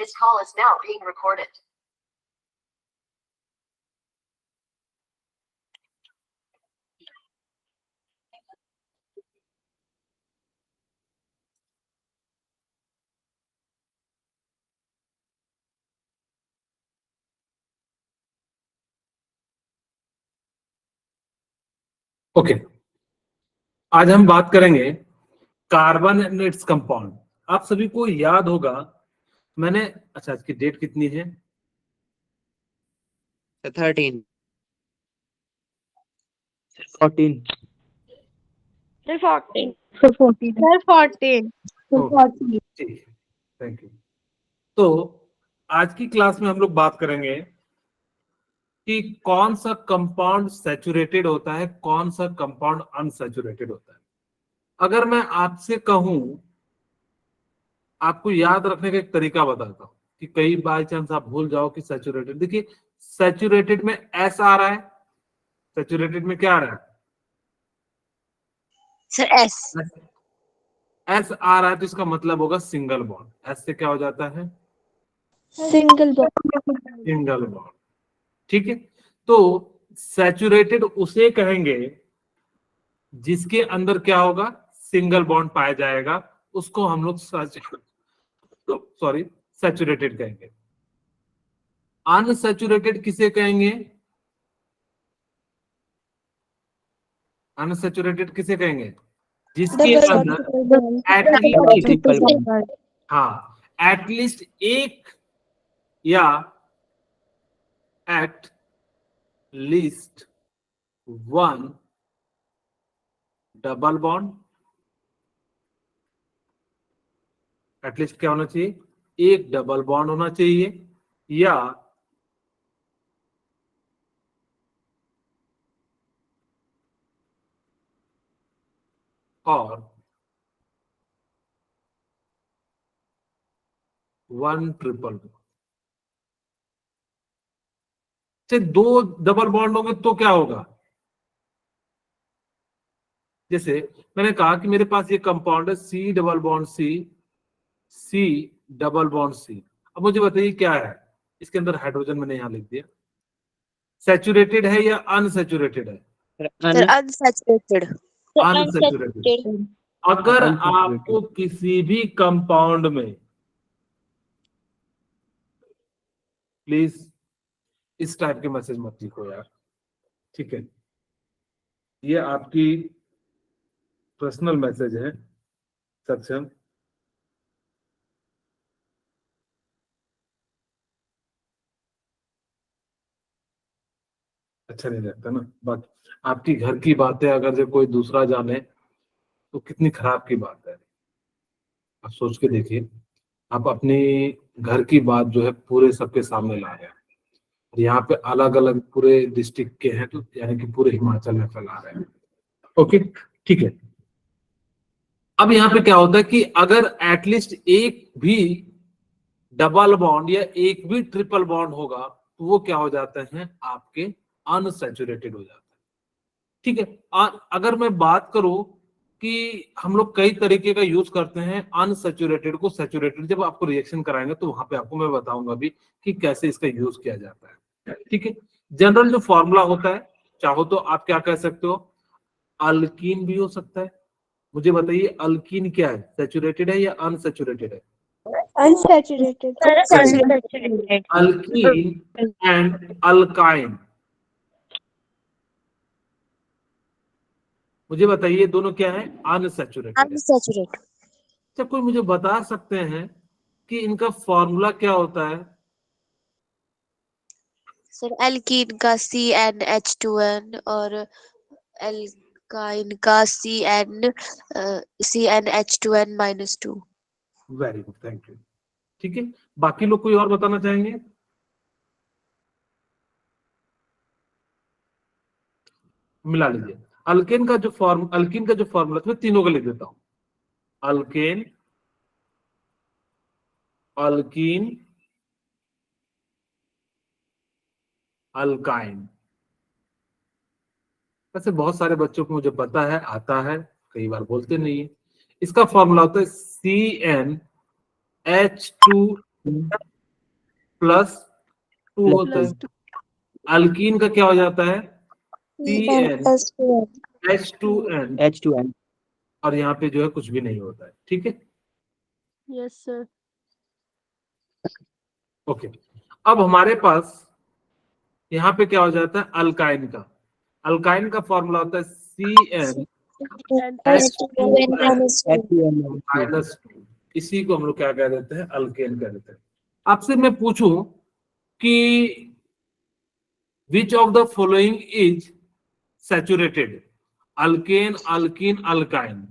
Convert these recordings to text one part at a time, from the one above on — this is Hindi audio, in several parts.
This call is now being recorded. Okay आज हम बात करेंगे कार्बन एंड इट्स कंपाउंड। आप सभी को याद होगा मैंने अच्छा आज की डेट कितनी है? 13 14 थैंक यू। तो आज की क्लास में हम लोग बात करेंगे कि कौन सा कंपाउंड सैचुरेटेड होता है, कौन सा कंपाउंड अनसैचुरेटेड होता है। अगर मैं आपसे कहूं, आपको याद रखने का एक तरीका बताता हूं कि कई बाय चांस आप भूल जाओ कि सैचुरेटेड, देखिए सैचुरेटेड में एस आ रहा है, सैचुरेटेड में क्या आ रहा है सर एस एस आ रहा है, तो इसका मतलब होगा सिंगल बॉन्ड। एस से क्या हो जाता है? Single single bond. ठीक है, तो सैचुरेटेड उसे कहेंगे जिसके अंदर क्या होगा, सिंगल बॉन्ड पाया जाएगा, उसको हम लोग सैचुरेटेड कहेंगे। अनसैचुरेटेड किसे कहेंगे? अनसैचुरेटेड किसे कहेंगे? जिसके अंदर हाँ एटलीस्ट एक या at least one double bond, at least क्या होना चाहिए? एक डबल बॉन्ड होना चाहिए, या और वन ट्रिपल बॉन्ड। से दो डबल बॉन्ड होंगे तो क्या होगा? जैसे मैंने कहा कि मेरे पास ये कंपाउंड है C double bond C, C double bond C. अब मुझे बताइए क्या है इसके अंदर? हाइड्रोजन मैंने यहां लिख दिया। सैचुरेटेड है या अनसैचुरेटेड है? Sir unsaturated unsaturated. अगर आपको किसी भी कंपाउंड में, प्लीज इस टाइप के मैसेज मत लिखो यार, ठीक है? ये आपकी पर्सनल मैसेज है सक्षम। अच्छा नहीं लगता ना बात। आपकी घर की बातें अगर जो कोई दूसरा जाने तो कितनी खराब की बात है। आप सोच के देखिए, आप अपनी घर की बात जो है पूरे सबके सामने ला रहे हैं। यहाँ पे अलग अलग पूरे डिस्ट्रिक्ट के हैं, तो यानी कि पूरे हिमाचल में फैला रहे हैं। ओके ठीक है। अब यहाँ पे क्या होता है कि अगर एटलीस्ट एक भी डबल बॉन्ड या एक भी ट्रिपल बॉन्ड होगा तो वो क्या हो जाते हैं? आपके अनसैचुरेटेड हो जाते हैं। ठीक है। अगर मैं बात करूं कि हम लोग कई तरीके का यूज करते हैं अनसैचुरेटेड को सैचुरेटेड, जब आपको रिएक्शन कराएंगे तो वहां पे आपको मैं बताऊंगा भी कि कैसे इसका यूज किया जाता है। ठीक है। जनरल जो फॉर्मूला होता है, चाहो तो आप क्या कह सकते हो, अल्कीन भी हो सकता है। मुझे बताइए अल्कीन क्या है, सैचुरेटेड है या अनसैचुरेटेड है? अनसैचुरेटेड अल्कीन एंड अल्काइन, मुझे बताइए दोनों क्या है? अनसैचुरेटेड। अच्छा कोई मुझे बता सकते हैं कि इनका फॉर्मूला क्या होता है? सर एल्कीन का CnH2n और एल्काइन का CnH2n-2। Very good, thank you. ठीक है, बाकी लोग कोई और बताना चाहेंगे? मिला लीजिए। अल्केन का जो फॉर्मूला मैं तीनों का लिख देता हूं। Alkane, alkyne, alkyne. वैसे बहुत सारे बच्चों को मुझे पता है, आता है, कई बार बोलते नहीं है। इसका फॉर्मूला होता है CnH2 प्लस 2 होता है। अल्कीन का क्या हो जाता है? CnH2n, H2N. और यहाँ पे जो है कुछ भी नहीं होता है। ठीक है, यस सर। ओके। अब हमारे पास यहाँ पे क्या हो जाता है? अल्काइन का। अल्काइन का फॉर्मूला होता है CnH2n H2N. -2। इसी को हम लोग क्या कह देते हैं? अल्केन कह देते हैं। आपसे मैं पूछूं कि which of the following is saturated? Alkane, alkyne, alkyne.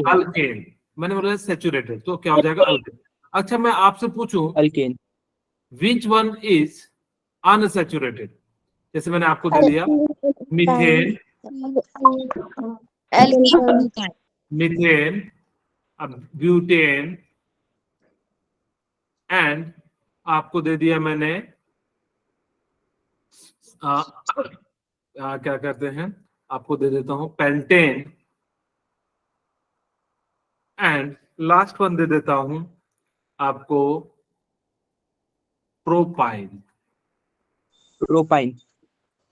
Alkane मैंने बोला सैचुरेटेड, तो क्या हो जाएगा? अल्केन। अच्छा, मैं आपसे पूछूं Alkane. Which one is unsaturated? जैसे मैंने आपको दे दिया मीथेन, मीथेन, ब्यूटेन, एंड आपको दे दिया मैंने क्या कहते हैं, आपको दे देता हूं पेंटेन, एंड लास्ट वन दे देता हूं आपको प्रोपाइन।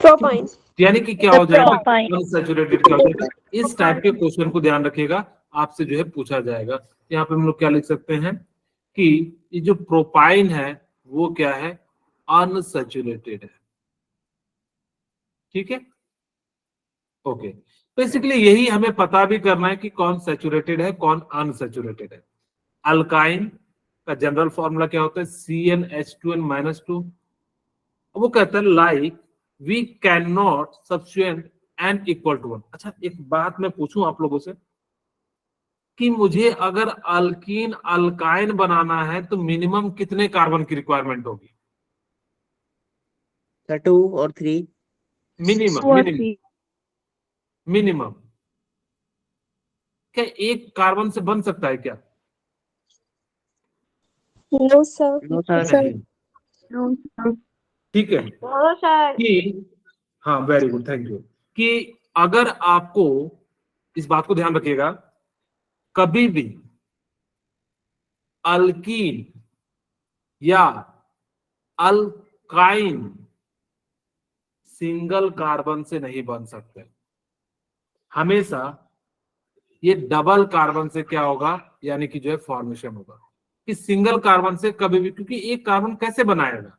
Propine. यानी कि क्या हो जाएगा? अनसैचुरेटेड क्या हो जाएगा? इस टाइप के क्वेश्चन को ध्यान रखिएगा, आपसे जो है पूछा जाएगा। यहाँ पे हम लोग क्या लिख सकते हैं कि ये जो प्रोपाइन है वो क्या है? अनसैचुरेटेड है। ठीक है, ओके। बेसिकली यही हमें पता भी करना है कि कौन सैचुरेटेड है, कौन अनसैचुरेटेड है। अल्काइन का जनरल फॉर्मूला क्या होता है? CnH2n-2। वो कहता है like we can not substitute n equal to 1। अच्छा, एक बात मैं पूछूं आप लोगों से कि मुझे अगर अल्कीन अल्काइन बनाना है तो मिनिमम कितने कार्बन की रिक्वायरमेंट होगी? The 2 or 3. मिनिमम मिनिमम क्या एक कार्बन से बन सकता है क्या? No, sir. नहीं। ठीक है कि हाँ, वेरी गुड, थैंक यू। कि अगर आपको इस बात को ध्यान रखिएगा, कभी भी अल्कीन या अल्काइन सिंगल कार्बन से नहीं बन सकते। हमेशा ये डबल कार्बन से क्या होगा? यानी कि जो है फॉर्मेशन होगा। कि सिंगल कार्बन से कभी भी, क्योंकि एक कार्बन कैसे बनाएगा?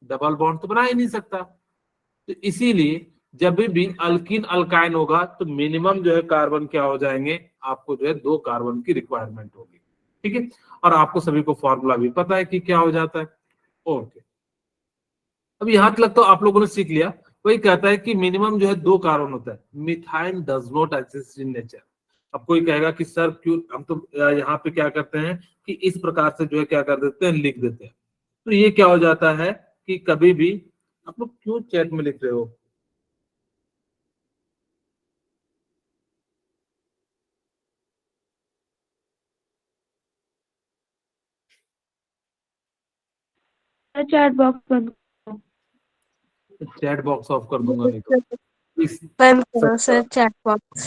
डबल बॉन्ड तो बना ही नहीं सकता। तो इसीलिए जब भी अल्कीन अल्काइन होगा तो मिनिमम जो है कार्बन क्या हो जाएंगे? आपको जो है 2 कार्बन की रिक्वायरमेंट होगी। ठीक है, और आपको सभी को फॉर्मूला भी पता है कि क्या हो जाता है। ओके, अब यहां तक तो आप लोगों ने सीख लिया। वही कहता है कि मिनिमम जो है 2 कार्बन होता है। Methane does not exist in nature. अब कोई कहेगा कि सर क्यों, हम तो यहाँ पे क्या करते हैं कि इस प्रकार से जो है क्या कर देते हैं? लिख देते हैं। तो ये क्या हो जाता है कि कभी भी, आप लोग क्यों चैट में लिख रहे हो? चैट बॉक्स बंद चैट बॉक्स ऑफ कर दूंगा नहीं तो। करो सर, चैट बॉक्स।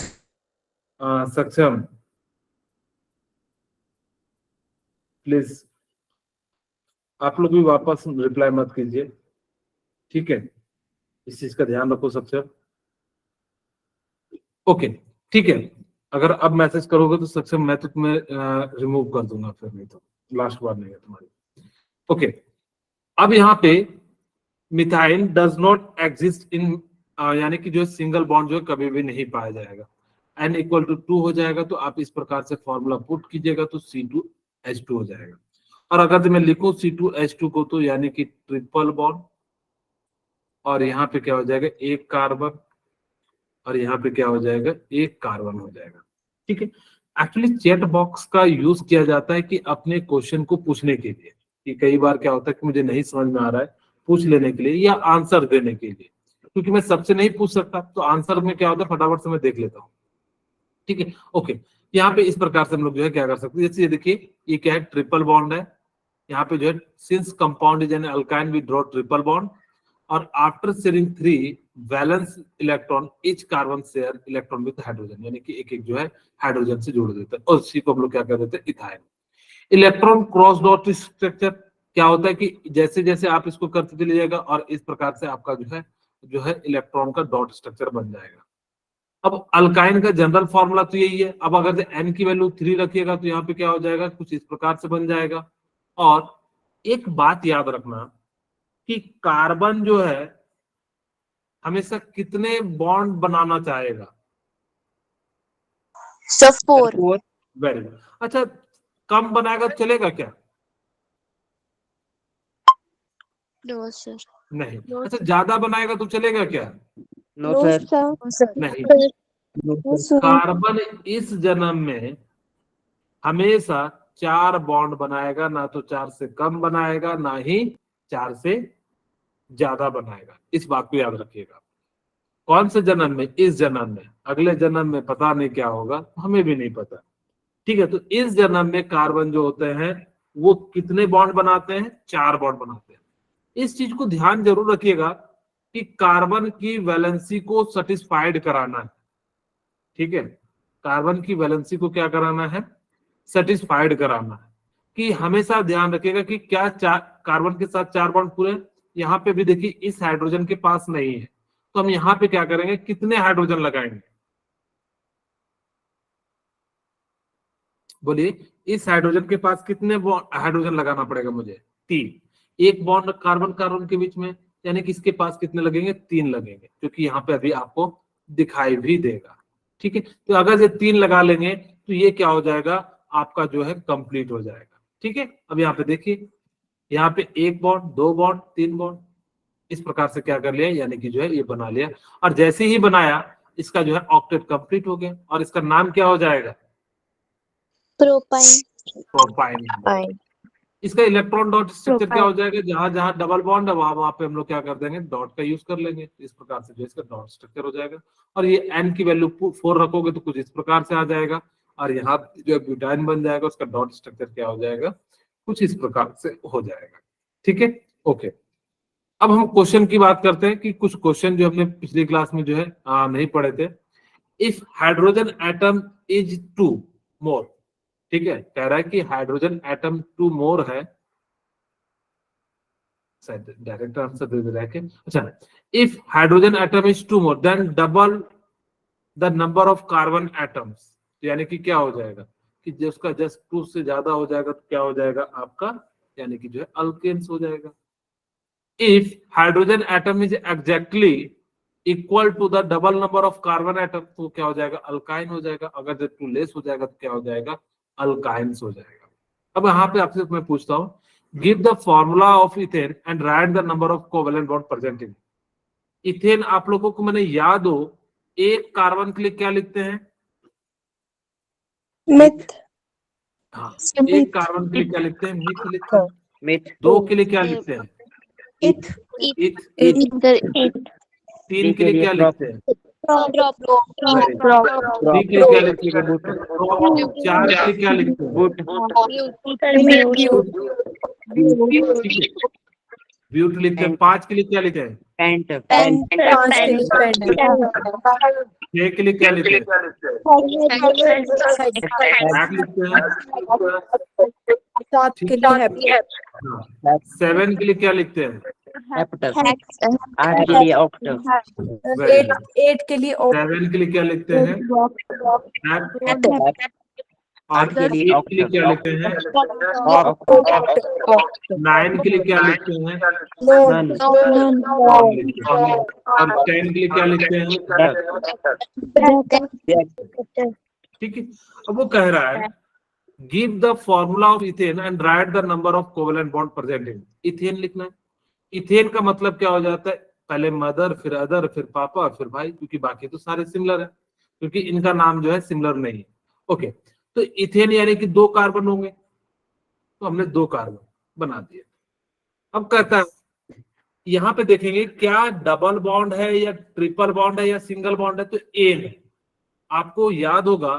सक्षम, प्लीज आप लोग भी वापस रिप्लाई मत कीजिए। ठीक है, इस चीज का ध्यान रखो सक्षम। ओके, ठीक है। अगर अब मैसेज करोगे तो सक्षम मैं तो तुम्हें रिमूव कर दूंगा, फिर नहीं तो लास्ट बार नहीं है तुम्हारी। ओके, अब यहाँ पे मिथाइल डज नॉट एग्जिस्ट इन, यानी कि जो सिंगल बॉन्ड जो है कभी भी नहीं पाया जाएगा। n इक्वल टू 2 हो जाएगा, तो आप इस प्रकार से फॉर्मूला पुट कीजिएगा तो C2H2 हो जाएगा। और अगर मैं लिखूं C2H2 को तो यानी कि ट्रिपल बॉन्ड, और यहाँ पे क्या हो जाएगा? 1 कार्बन, और यहाँ पे क्या हो जाएगा? 1 कार्बन हो जाएगा। ठीक है, एक्चुअली चैट बॉक्स का यूज किया जाता है कि अपने क्वेश्चन को पूछने के लिए, कि कई बार क्या होता है कि मुझे नहीं समझ में आ रहा है, पूछ लेने के लिए या आंसर देने के लिए। क्योंकि मैं सबसे नहीं पूछ सकता, तो आंसर में क्या होता है फटाफट से मैं देख लेता हूँ। ठीक है, ओके। यहाँ पे इस प्रकार से हम लोग जो है क्या कर सकते हैं? जैसे ये देखिए, ये क्या है? ट्रिपल बॉन्ड है। यहाँ पे जो है since compound is an alkyne we draw triple bond, और after sharing 3 valence electron each carbon share electron with hydrogen, यानी कि एक एक जो है हाइड्रोजन से जोड़ देता है, और इसी को हम लोग क्या कर देते हैं? Ethyne. Electron cross dot structure क्या होता है कि जैसे जैसे आप इसको करते चले जाएगा और इस प्रकार से आपका जो है इलेक्ट्रॉन का डॉट स्ट्रक्चर बन जाएगा। अब अल्काइन का जनरल फॉर्मूला तो यही है। अब अगर n की वैल्यू 3 रखिएगा तो यहाँ पे क्या हो जाएगा, कुछ इस प्रकार से बन जाएगा। और एक बात याद रखना कि कार्बन जो है हमेशा कितने बॉन्ड बनाना चाहेगा? सर 4। 4 very good. अच्छा, कम बनाएगा तो चलेगा क्या? No sir. नहीं। अच्छा, ज्यादा बनाएगा तो चलेगा क्या? No No, sir sir. नहीं। No sir sir. कार्बन इस जन्म में हमेशा 4 बॉन्ड बनाएगा, ना तो 4 से कम बनाएगा, ना ही 4 से ज्यादा बनाएगा। इस बात को याद रखिएगा। कौन से जन्म में? इस जन्म में। अगले जन्म में पता नहीं क्या होगा, हमें भी नहीं पता। ठीक है, तो इस जन्म में कार्बन जो होते हैं वो कितने बॉन्ड बनाते हैं? 4 बॉन्ड बनाते हैं। इस चीज को ध्यान जरूर रखिएगा कि कार्बन की वैलेंसी को सेटिस्फाइड कराना है। ठीक है, कार्बन की वैलेंसी को क्या कराना है? सेटिस्फाइड कराना है। कि हमेशा ध्यान रखिएगा कि क्या कार्बन के साथ 4 बॉन्ड पूरे। यहाँ पे भी देखिए इस हाइड्रोजन के पास नहीं है, तो हम यहाँ पे क्या करेंगे, कितने हाइड्रोजन लगाएंगे? बोलिए, इस हाइड्रोजन के पास कितने हाइड्रोजन लगाना पड़ेगा मुझे? 3। एक बॉन्ड कार्बन कार्बन के बीच में, यानी कि इसके पास कितने लगेंगे? 3 लगेंगे, क्योंकि यहाँ पे अभी आपको दिखाई भी देगा। ठीक है, तो अगर ये 3 लगा लेंगे तो ये क्या हो जाएगा, आपका जो है कंप्लीट हो जाएगा। ठीक है, अब यहाँ पे देखिए, यहाँ पे 1 बॉन्ड, 2 बॉन्ड, 3 बॉन्ड, इस प्रकार से क्या कर लिया, यानी कि जो है ये बना लिया। और जैसे ही बनाया इसका जो है ऑक्टेट कंप्लीट हो गया, और इसका नाम क्या हो जाएगा? प्रोपाइन। प्रोपाइन। इसका इलेक्ट्रॉन डॉट स्ट्रक्चर क्या हो जाएगा? जहां जहां डबल बॉन्ड है वहां पे हम लोग क्या कर देंगे, डॉट का यूज कर लेंगे। इस प्रकार से जो इसका डॉट स्ट्रक्चर हो जाएगा। और ये n की वैल्यू 4 रखोगे तो कुछ इस प्रकार से आ जाएगा। और यहाँ जो ब्यूटाइन बन जाएगा उसका डॉट स्ट्रक्चर क्या हो जाएगा, कुछ इस प्रकार से हो जाएगा। ठीक है, ओके। अब हम क्वेश्चन की बात करते हैं कि कुछ क्वेश्चन जो हमने पिछली क्लास में जो है नहीं पढ़े थे। इफ हाइड्रोजन एटम इज 2 मोर, ठीक है, कह रहा है कि हाइड्रोजन एटम 2 मोर है। डायरेक्ट आंसर दे दे रहा है कि अच्छा, if hydrogen atom is 2 more than double the number of carbon atoms, यानी कि क्या हो जाएगा कि जिसका जस्ट 2 से ज्यादा हो जाएगा तो क्या हो जाएगा आपका, यानी कि जो है अल्केन्स हो जाएगा। If hydrogen atom is exactly equal to the double number of carbon atom, तो क्या हो जाएगा, अल्काइन हो जाएगा। अगर जब 2 लेस हो जाएगा तो क्या हो जाएगा, अल्काइंस हो जाएगा। अब यहाँ पे आपसे मैं पूछता हूँ, give the formula of ethane and right the number of covalent bond present in ethane. आप लोगों को मैंने याद हो, एक कार्बन के लिए क्या लिखते हैं? Myth. हाँ, एक कार्बन के लिए क्या लिखते हैं? मिथ लिखते हैं। मिथ 2 के लिए क्या लिखते हैं? It. इथ। इथर। 3 के लिए क्या लिखते हैं? ड्रॉप। 3 के लिए क्या लिखते हैं? 4 के लिए क्या लिखते हैं? ब्यूट लिखते हैं। 5 के लिए क्या लिखते हैं? पेंट 6 के लिए क्या लिखते हैं? हैक लिखते हैं। 7 के लिए 7 के लिए क्या लिखते हैं? हेप्टस 8 के लिए ऑक्टस 8 के लिए 7 के लिए क्या लिखते हैं? हैक। और 8 के लिए क्या लिखते हैं? 9 के लिए क्या लिखते हैं? और 10 के लिए क्या लिखते हैं? ठीक है, अब वो कह रहा है give the formula of ethane and right the number of covalent bond present in ethane लिखना है। इथेन का मतलब क्या हो जाता है, पहले मदर, फिर अदर, फिर पापा, फिर भाई, क्योंकि बाकी तो सारे सिमिलर है, क्योंकि इनका नाम जो है सिमिलर नहीं है। ओके, तो इथेन यानी कि 2 कार्बन होंगे, तो हमने 2 कार्बन बना दिए। अब कहता है यहाँ पे देखेंगे क्या डबल बॉन्ड है या ट्रिपल बॉन्ड है या सिंगल बॉन्ड है, तो एन है। आपको याद होगा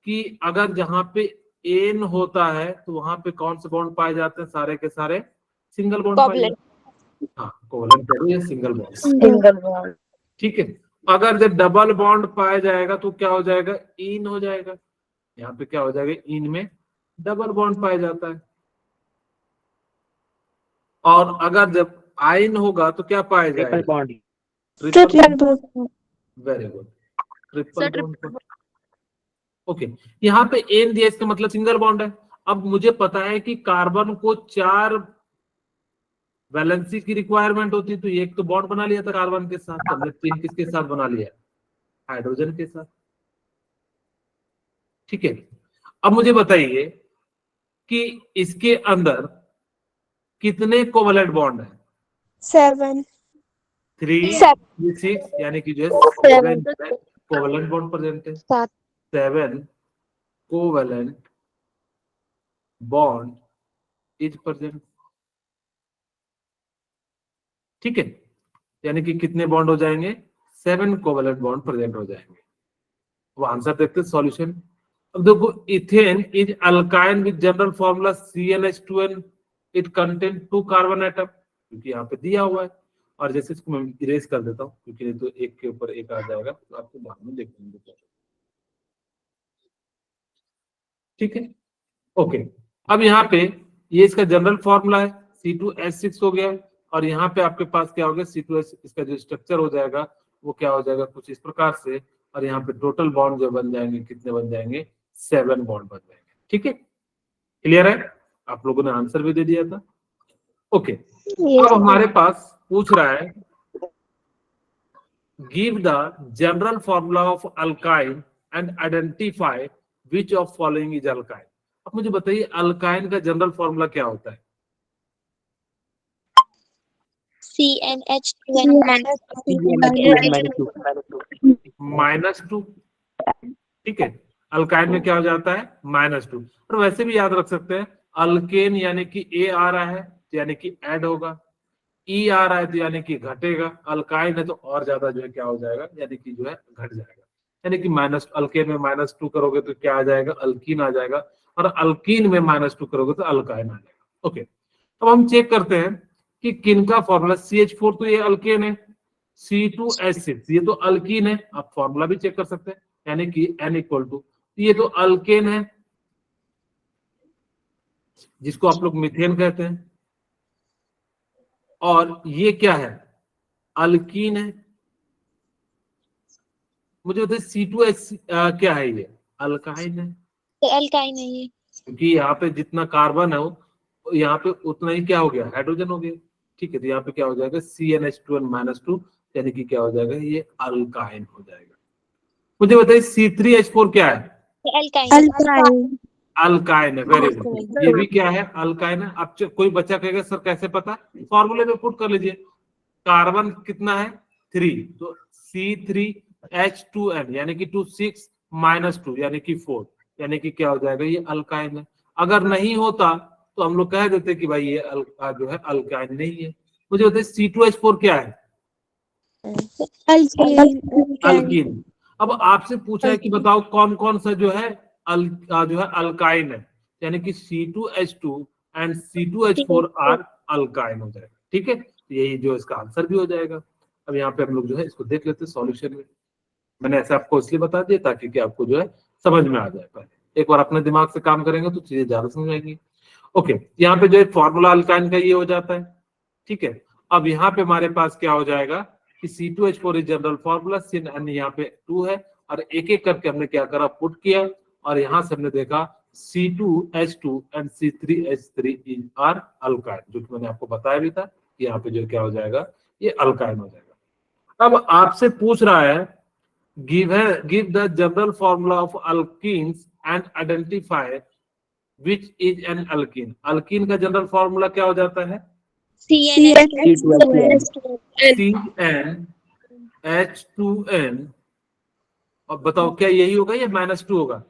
कि अगर जहां पे एन होता है तो वहां पे कौन से बॉन्ड पाए जाते हैं? सारे के सारे सिंगल बॉन्ड पाए जाते हैं। हाँ, कोवेलेंट करो या सिंगल बॉन्ड। ठीक है, अगर जब डबल बॉन्ड पाया जाएगा तो क्या हो जाएगा? इन हो जाएगा। यहाँ पे क्या हो जाएगा? इन में डबल बॉन्ड पाया जाता है। और अगर जब आयन होगा तो क्या पाया ट्रिपल जाएगा? Bond, triple. Very good, triple bond. Okay, यहाँ पे एन दिया, इसका मतलब सिंगल बॉन्ड है। अब मुझे पता है कि कार्बन को 4 वैलेंसी की रिक्वायरमेंट होती है, तो एक तो बॉन्ड बना लिया था कार्बन के साथ, तो हमने 3 किसके साथ बना लिया? हाइड्रोजन के साथ। ठीक है, अब मुझे बताइए कि इसके अंदर कितने कोवलेंट बॉन्ड है? 7 3 6, यानी कि जो है 7 कोवलेंट बॉन्ड प्रेजेंट है। 7 कोवलेंट बॉन्ड इज प्रेजेंट। ठीक है, यानी कि कितने बॉन्ड हो जाएंगे? 7 कोवलेंट बॉन्ड प्रेजेंट हो जाएंगे। अब आंसर देखते हैं, सॉल्यूशन। अब देखो, ethane is alkyne with general formula CnH2n, it contain 2 carbon atom, क्योंकि यहाँ पे दिया हुआ है। और जैसे इसको मैं इरेज कर देता हूँ, क्योंकि नहीं तो एक के ऊपर एक आ जाएगा, तो आपको बाद में देख लेंगे। ठीक है, ओके। अब यहाँ पे ये इसका जनरल फॉर्मूला है, C2H6 हो गया। और यहाँ पे आपके पास क्या हो गया? C2H, इसका जो स्ट्रक्चर हो जाएगा वो क्या हो जाएगा? कुछ इस प्रकार से। और यहाँ पे टोटल बॉन्ड जो बन जाएंगे, कितने बन जाएंगे? 7 बॉन्ड बन जाएंगे। ठीक है, क्लियर है? आप लोगों ने आंसर भी दे दिया था। ओके, अब हमारे पास पूछ रहा है, give the general formula of alkyne and identify which of following is alkyne. अब मुझे बताइए, अल्काइन का जनरल फॉर्मूला क्या होता है? CnH2n -2। ठीक है, अल्काइन में क्या हो जाता है? -2। और वैसे भी याद रख सकते हैं, अल्केन यानी कि ए आ रहा है तो यानी कि ऐड होगा, ई आ रहा है तो यानी कि घटेगा, अल्काइन है तो और ज्यादा जो है क्या हो जाएगा? यानी कि जो है घट जाएगा। यानी कि माइनस, अल्केन में -2 करोगे तो क्या आ जाएगा? अल्कीन आ जाएगा। और अल्कीन में -2 करोगे तो अल्काइन आ जाएगा। ओके, अब हम चेक करते हैं कि किनका फॉर्मूला। CH4 तो ये अल्केन है, C2H6 ये तो अल्कीन है। आप फॉर्मूला भी चेक कर सकते हैं, यानी कि N = टू, ये तो अल्केन है, जिसको आप लोग मीथेन कहते हैं। और ये क्या है? अल्कीन है। मुझे बताइए C2H क्या है? ये अल्काइन है, अल्काइन है ये। क्योंकि यहाँ पे जितना कार्बन है वो यहाँ पे उतना ही क्या हो गया? हाइड्रोजन हो गया। ठीक है, तो यहाँ पे क्या हो जाएगा? CnH2n -2, यानी कि क्या हो जाएगा? ये अल्काइन हो जाएगा। मुझे बताइए C3H4 क्या है? अल्काइन अल्काइन है, वेरी गुड। ये भी क्या है? अल्काइन है। अब कोई बच्चा कहेगा सर कैसे पता? फॉर्मूले में पुट कर लीजिए। कार्बन कितना है? 3, तो C3H2n यानी कि 2 6 -2 यानी कि 4, यानी कि क्या हो जाएगा? ये अल्काइन है। अगर नहीं होता तो हम लोग कह देते कि भाई ये जो है अल्काइन नहीं है। मुझे बताइए C2H4 क्या है? अल्कीन। अब आपसे पूछा है कि बताओ कौन कौन सा जो है जो है अल्काइन है, यानी कि C2H2 and C2H4 are alkyne हो जाएगा। ठीक है, तो यही जो इसका आंसर भी हो जाएगा। अब यहाँ पे हम लोग जो है इसको देख लेते हैं सॉल्यूशन में। मैंने ऐसे आपको इसलिए बता दिया ताकि कि आपको जो है समझ में आ जाए। पहले एक बार अपने दिमाग से काम करेंगे तो चीजें ज्यादा समझ आएंगी। ओके, यहाँ पे जो है फॉर्मूला अल्काइन का ये हो जाता है। ठीक है, अब यहाँ पे हमारे पास क्या हो जाएगा कि C2H4 is general formula, Cn यहाँ पे 2 है। और एक एक करके हमने क्या करा? पुट किया। और यहाँ से हमने देखा C2H2 and C3H3 is are alkyne, जो कि मैंने आपको बताया भी था कि यहाँ पे जो क्या हो जाएगा? ये अल्काइन हो जाएगा। अब आपसे पूछ रहा है, give the general formula of alkenes and identify which is an alkyne. Alkyne का जनरल फॉर्मूला क्या हो जाता है? CnH2n। अब बताओ क्या यही होगा या -2 होगा?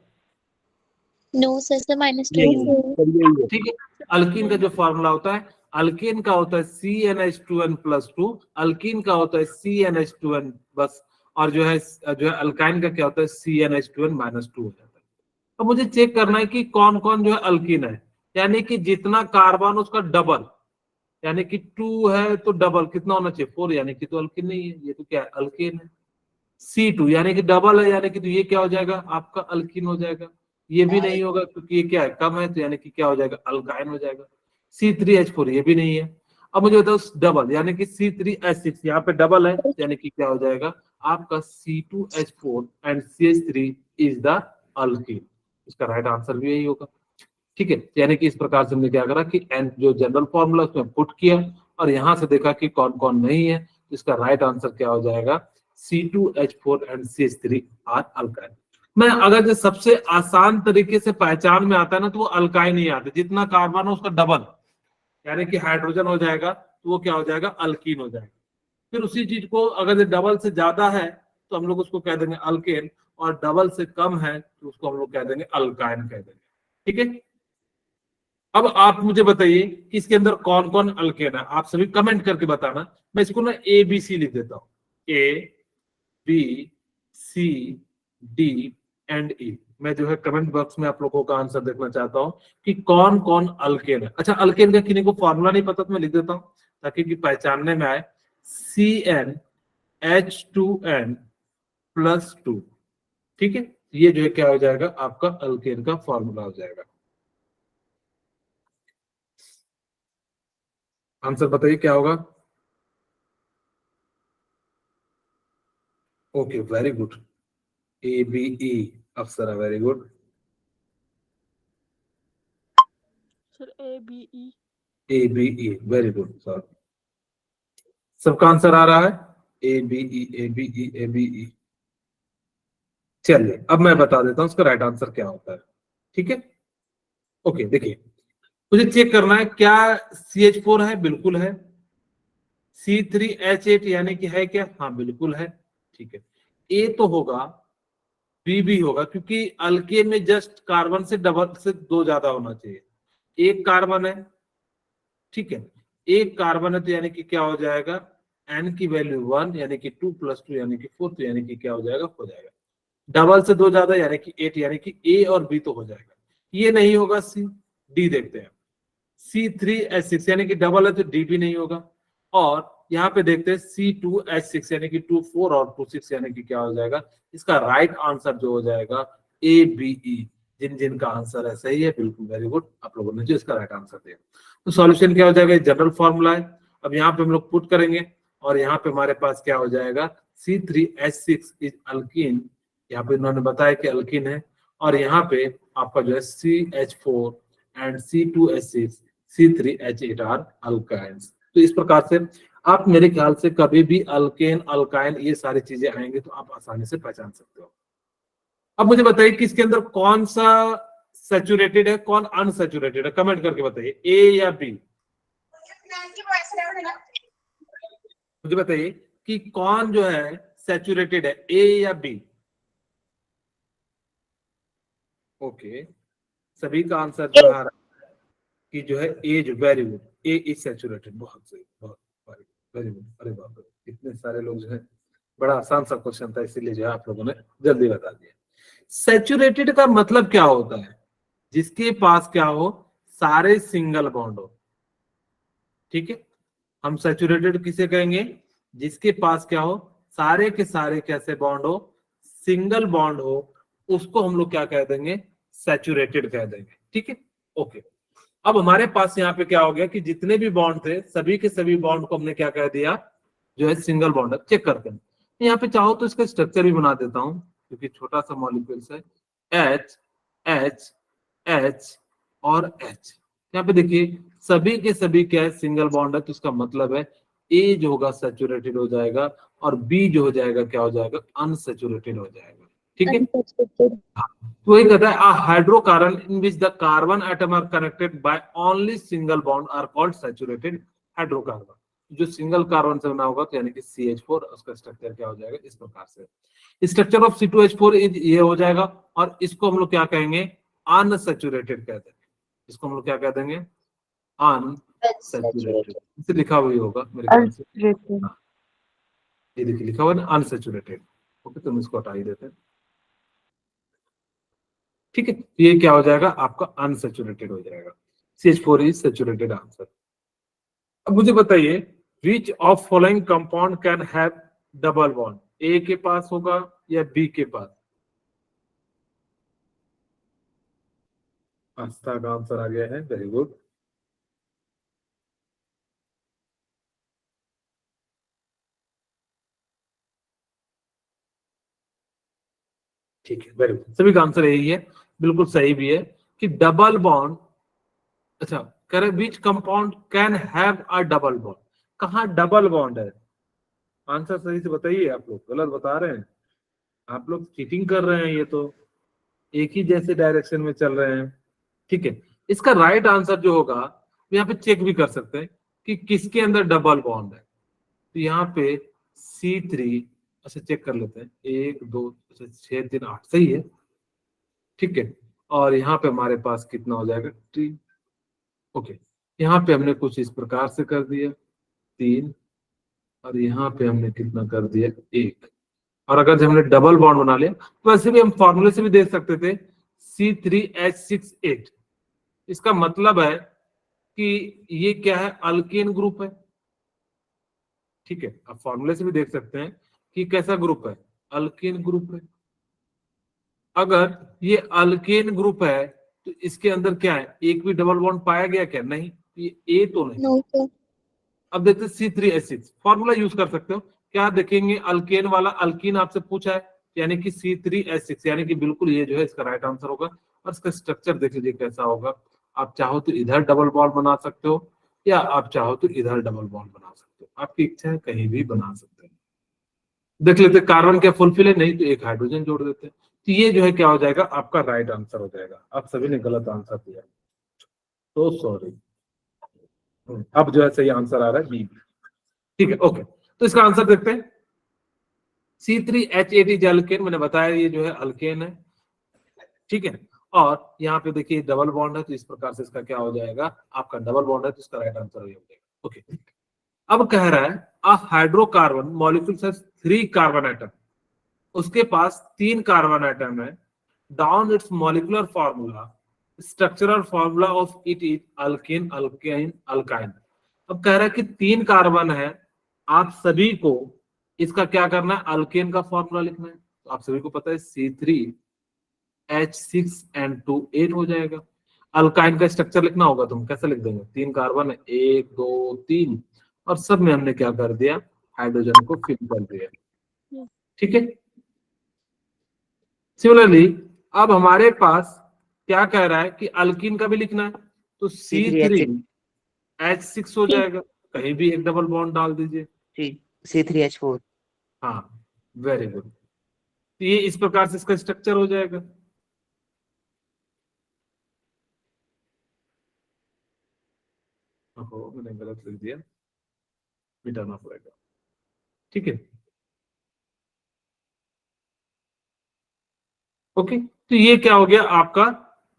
No sir, -2। ठीक है, अल्कीन का जो फॉर्मूला होता है, अल्कीन का होता है CnH2n+2, अल्कीन का होता है CnH2n बस। और जो है अल्काइन का क्या होता है? CnH2n -2 हो जाता है। तो मुझे चेक करना है कि कौन कौन जो है अल्कीन है, यानी कि जितना कार्बन उसका डबल, यानी कि 2 है तो डबल कितना होना चाहिए? 4, यानी कि तो अल्कीन नहीं है, ये तो क्या है? अल्कीन है। C2 यानी कि डबल है, यानी कि तो ये क्या हो जाएगा? आपका अल्कीन हो जाएगा। ये भी नहीं होगा क्योंकि ये क्या है, कम है, तो यानी कि क्या हो जाएगा, अल्काइन हो जाएगा। C3H4 ये भी नहीं है। अब मुझे बताओ डबल, यानी कि C3H6, यहाँ पे डबल है, यानी कि क्या हो जाएगा आपका C2H4 and CH3 is the alkyne. इसका राइट आंसर भी यही होगा। ठीक है, यानी कि इस प्रकार से हमने क्या करा कि एन जो जनरल फॉर्मूला उसमें पुट किया और यहां से देखा कि कौन कौन नहीं है, तो इसका राइट आंसर क्या हो जाएगा, C2H4 and CH3 are alkyne. मैं अगर जो सबसे आसान तरीके से पहचान में आता है ना, तो वो अल्काइन ही आता है। जितना कार्बन हो उसका डबल, यानी कि हाइड्रोजन हो जाएगा, तो वो क्या हो जाएगा, अल्कीन हो जाएगा। फिर उसी चीज को अगर डबल से ज्यादा है तो हम लोग उसको कह देंगे अल्केन, और डबल से कम है तो उसको हम लोग कह देंगे अल्काइन कह देंगे। ठीक है, अब आप मुझे बताइए कि इसके अंदर कौन कौन अल्केन है, आप सभी कमेंट करके बताना। मैं इसको ना ABC लिख देता हूं, ABCD एंड E। मैं जो है कमेंट बॉक्स में आप लोगों का आंसर देखना चाहता हूं कि कौन कौन अल्केन है। अच्छा, अल्केन का किन्हीं को फॉर्मूला नहीं पता तो मैं लिख देता हूं ताकि कि पहचानने में आए, CnH2n+2। ठीक है, ये जो है क्या हो जाएगा, आपका अल्केन का फॉर्मूला हो जाएगा। आंसर बताइए क्या होगा। Okay, very good, ABE, Apsara, very good. Sir ABE। ABE, very good sir, सबका आंसर आ रहा है, ABE ABE ABE। चलिए अब मैं बता देता हूं उसका राइट आंसर क्या होता है। ठीक है, ओके, देखिए मुझे चेक करना है क्या CH4 है, बिल्कुल है। C3H8 यानी कि है क्या, हाँ बिल्कुल है। ठीक है, A तो होगा, B भी होगा, क्योंकि अल्केन में जस्ट कार्बन से डबल से दो ज्यादा होना चाहिए। एक कार्बन है, ठीक है, एक कार्बन है, तो यानी कि क्या हो जाएगा, N की वैल्यू 1, यानी कि 2+2 यानी कि 4, तो यानी कि क्या हो जाएगा, हो जाएगा। डबल से दो ज्यादा यानी कि 8, यानी कि A और B तो हो जाएगा। ये नहीं होगा, C, D देखते हैं। C3H6 यानी कि डबल है तो D भी नहीं होगा। और यहाँ पे देखते हैं C2H6 यानी कि 2 4 और 2 6, यानी कि क्या हो जाएगा, इसका राइट आंसर जो हो जाएगा ABE। जिन जिन का आंसर है सही है, बिल्कुल वेरी गुड, आप लोगों ने जो इसका राइट आंसर दिया। तो सॉल्यूशन क्या हो जाएगा, जनरल फॉर्मूला है। अब यहाँ पे हम लोग पुट करेंगे और यहाँ पे हमारे पास क्या हो जाएगा, C3H6 इज अल्कीन। यहाँ पे इन्होंने बताया कि अल्कीन है, और यहाँ पे आपका जो है CH4 and C2H6 C3H8 are alkynes. तो इस प्रकार से आप मेरे ख्याल से कभी भी अल्केन अल्काइन ये सारी चीजें आएंगे तो आप आसानी से पहचान सकते हो। अब मुझे बताइए कि इसके अंदर कौन सा सैचुरेटेड है, कौन अनसैचुरेटेड है, कमेंट करके बताइए, A या B। मुझे बताइए कि कौन जो है सैचुरेटेड है, A या B। ओके, सभी का आंसर जो आ रहा है कि जो है A, जो very good, A is saturated. बहुत सही, बहुत वेरी गुड। अरे बाप रे, इतने सारे लोग जो है, बड़ा आसान सा क्वेश्चन था, इसीलिए जो है आप लोगों ने जल्दी बता दिया। सैचुरेटेड का मतलब क्या होता है, जिसके पास क्या हो, सारे सिंगल बॉन्ड हो। ठीक है, हम सैचुरेटेड किसे कहेंगे, जिसके पास क्या हो, सारे के सारे कैसे बॉन्ड हो, सिंगल बॉन्ड हो, उसको हम लोग क्या कह देंगे, सैचुरेटेड कह देंगे। ठीक है, ओके। अब हमारे पास यहाँ पे क्या हो गया कि जितने भी बॉन्ड थे सभी के सभी बॉन्ड को हमने क्या कह दिया, जो है सिंगल बॉन्ड है। चेक करते हैं, यहाँ पे चाहो तो इसका स्ट्रक्चर भी बना देता हूं, क्योंकि छोटा सा मॉलिक्यूल्स है, H H H और H। यहाँ पे देखिए सभी के सभी क्या है, सिंगल बॉन्ड है, तो इसका मतलब है A जो होगा सैचुरेटेड हो जाएगा और B जो हो जाएगा क्या हो जाएगा, अनसैचुरेटेड हो जाएगा। ठीक है, Unsaturated. तो वही कहता है a hydrocarbon in which the carbon atom are connected by only single bond are called saturated hydrocarbon। जो सिंगल कार्बन से बना होगा तो यानी कि CH4, उसका स्ट्रक्चर क्या हो जाएगा, इस प्रकार से। स्ट्रक्चर ऑफ C2H4 ये हो जाएगा, और इसको हम लोग क्या कहेंगे, अनसैचुरेटेड कह देंगे। इसको हम लोग क्या कह देंगे, अनसैचुरेटेड। इसे लिखा हुआ ही होगा मेरे ख्याल से, हाँ, ये देखिए लिखा हुआ है ना, अनसैचुरेटेड। ओके, तो हम इसको हटा ही देते हैं। ठीक है, ये क्या हो जाएगा, आपका अनसैचुरेटेड हो जाएगा। CH4 is saturated answer. अब मुझे बताइए, which of following compound can have double bond, A के पास होगा या B के पास। आस्था का आंसर आ गया है, वेरी गुड। ठीक है, वेरी गुड, सभी का आंसर यही है, बिल्कुल सही भी है कि डबल बॉन्ड। अच्छा, कह रहे which compound can have a double bond, कहाँ डबल बॉन्ड है? आंसर सही से बताइए, आप लोग गलत बता रहे हैं, आप लोग चीटिंग कर रहे हैं, ये तो एक ही जैसे डायरेक्शन में चल रहे हैं। ठीक है, इसका राइट आंसर जो होगा, यहाँ पे चेक भी कर सकते हैं कि किसके अंदर डबल बॉन्ड है। तो यहाँ पे C3, अच्छा चेक कर लेते हैं, 1 2 अच्छा 6 3 8, सही है। ठीक है, और यहाँ पे हमारे पास कितना हो जाएगा 3। ओके, यहाँ पे हमने कुछ इस प्रकार से कर दिया 3, और यहाँ पे हमने कितना कर दिया 1। और अगर हमने डबल बॉन्ड बना लिया तो वैसे भी हम फॉर्मूले से भी देख सकते थे C3H6H। इसका मतलब है कि ये क्या है, अल्केन ग्रुप है। ठीक है, आप फॉर्मूले से भी देख सकते हैं कि कैसा ग्रुप है, अल्केन ग्रुप है। अगर ये अल्केन ग्रुप है तो इसके अंदर क्या है, एक भी डबल बॉन्ड पाया गया क्या? नहीं, ये ए तो नहीं। No sir. अब देखते हैं C3H6, फॉर्मूला यूज कर सकते हो क्या, देखेंगे अल्केन वाला, अल्कीन आपसे पूछा है, यानी कि C3H6, यानी कि बिल्कुल ये जो है इसका राइट आंसर होगा। और इसका स्ट्रक्चर देख लीजिए कैसा होगा, आप चाहो तो इधर डबल बॉन्ड बना सकते हो, या आप चाहो तो इधर डबल बॉन्ड बना सकते हो, आपकी इच्छा है, कहीं भी बना सकते हैं। देख लेते कार्बन क्या फुलफिल है, नहीं तो एक हाइड्रोजन जोड़ देते हैं। तो ये जो है क्या हो जाएगा, आपका राइट आंसर हो जाएगा। आप सभी ने गलत आंसर दिया, तो सॉरी। अब जो है सही आंसर आ रहा है बी। ठीक है, ओके, तो इसका आंसर देखते हैं। C3H8 अल्केन, मैंने बताया ये जो है अल्केन है। ठीक है, और यहाँ पे देखिए डबल बॉन्ड है, तो इस प्रकार से इसका क्या हो जाएगा, आपका डबल बॉन्ड है, तो इसका राइट आंसर हो जाएगा। ओके, अब कह रहा है a hydrocarbon molecule has 3 carbon atom, उसके पास 3 कार्बन एटम है। Down its molecular formula, structural formula of it is alkane alkane alkyne. अब कह रहा है कि 3 कार्बन है, आप सभी को इसका क्या करना है, अल्केन का फॉर्मूला लिखना है। तो आप सभी को पता है C3H6N2 8 हो जाएगा। अल्काइन का स्ट्रक्चर लिखना होगा, तुम कैसे लिख देंगे, 3 कार्बन है, 1 2 3, और सब में हमने क्या कर दिया, हाइड्रोजन को फिल कर दिया। ठीक है, सिमिलरली अब हमारे पास क्या कह रहा है कि अल्कीन का भी लिखना है, तो C3H6 हो जाएगा, कहीं भी एक डबल बॉन्ड डाल दीजिए। C3H4। हाँ, वेरी गुड, तो ये इस प्रकार से इसका स्ट्रक्चर हो जाएगा। ओहो, मैंने गलत लिख दिया, मिटाना पड़ेगा। ठीक है, ओके, तो ये क्या हो गया, आपका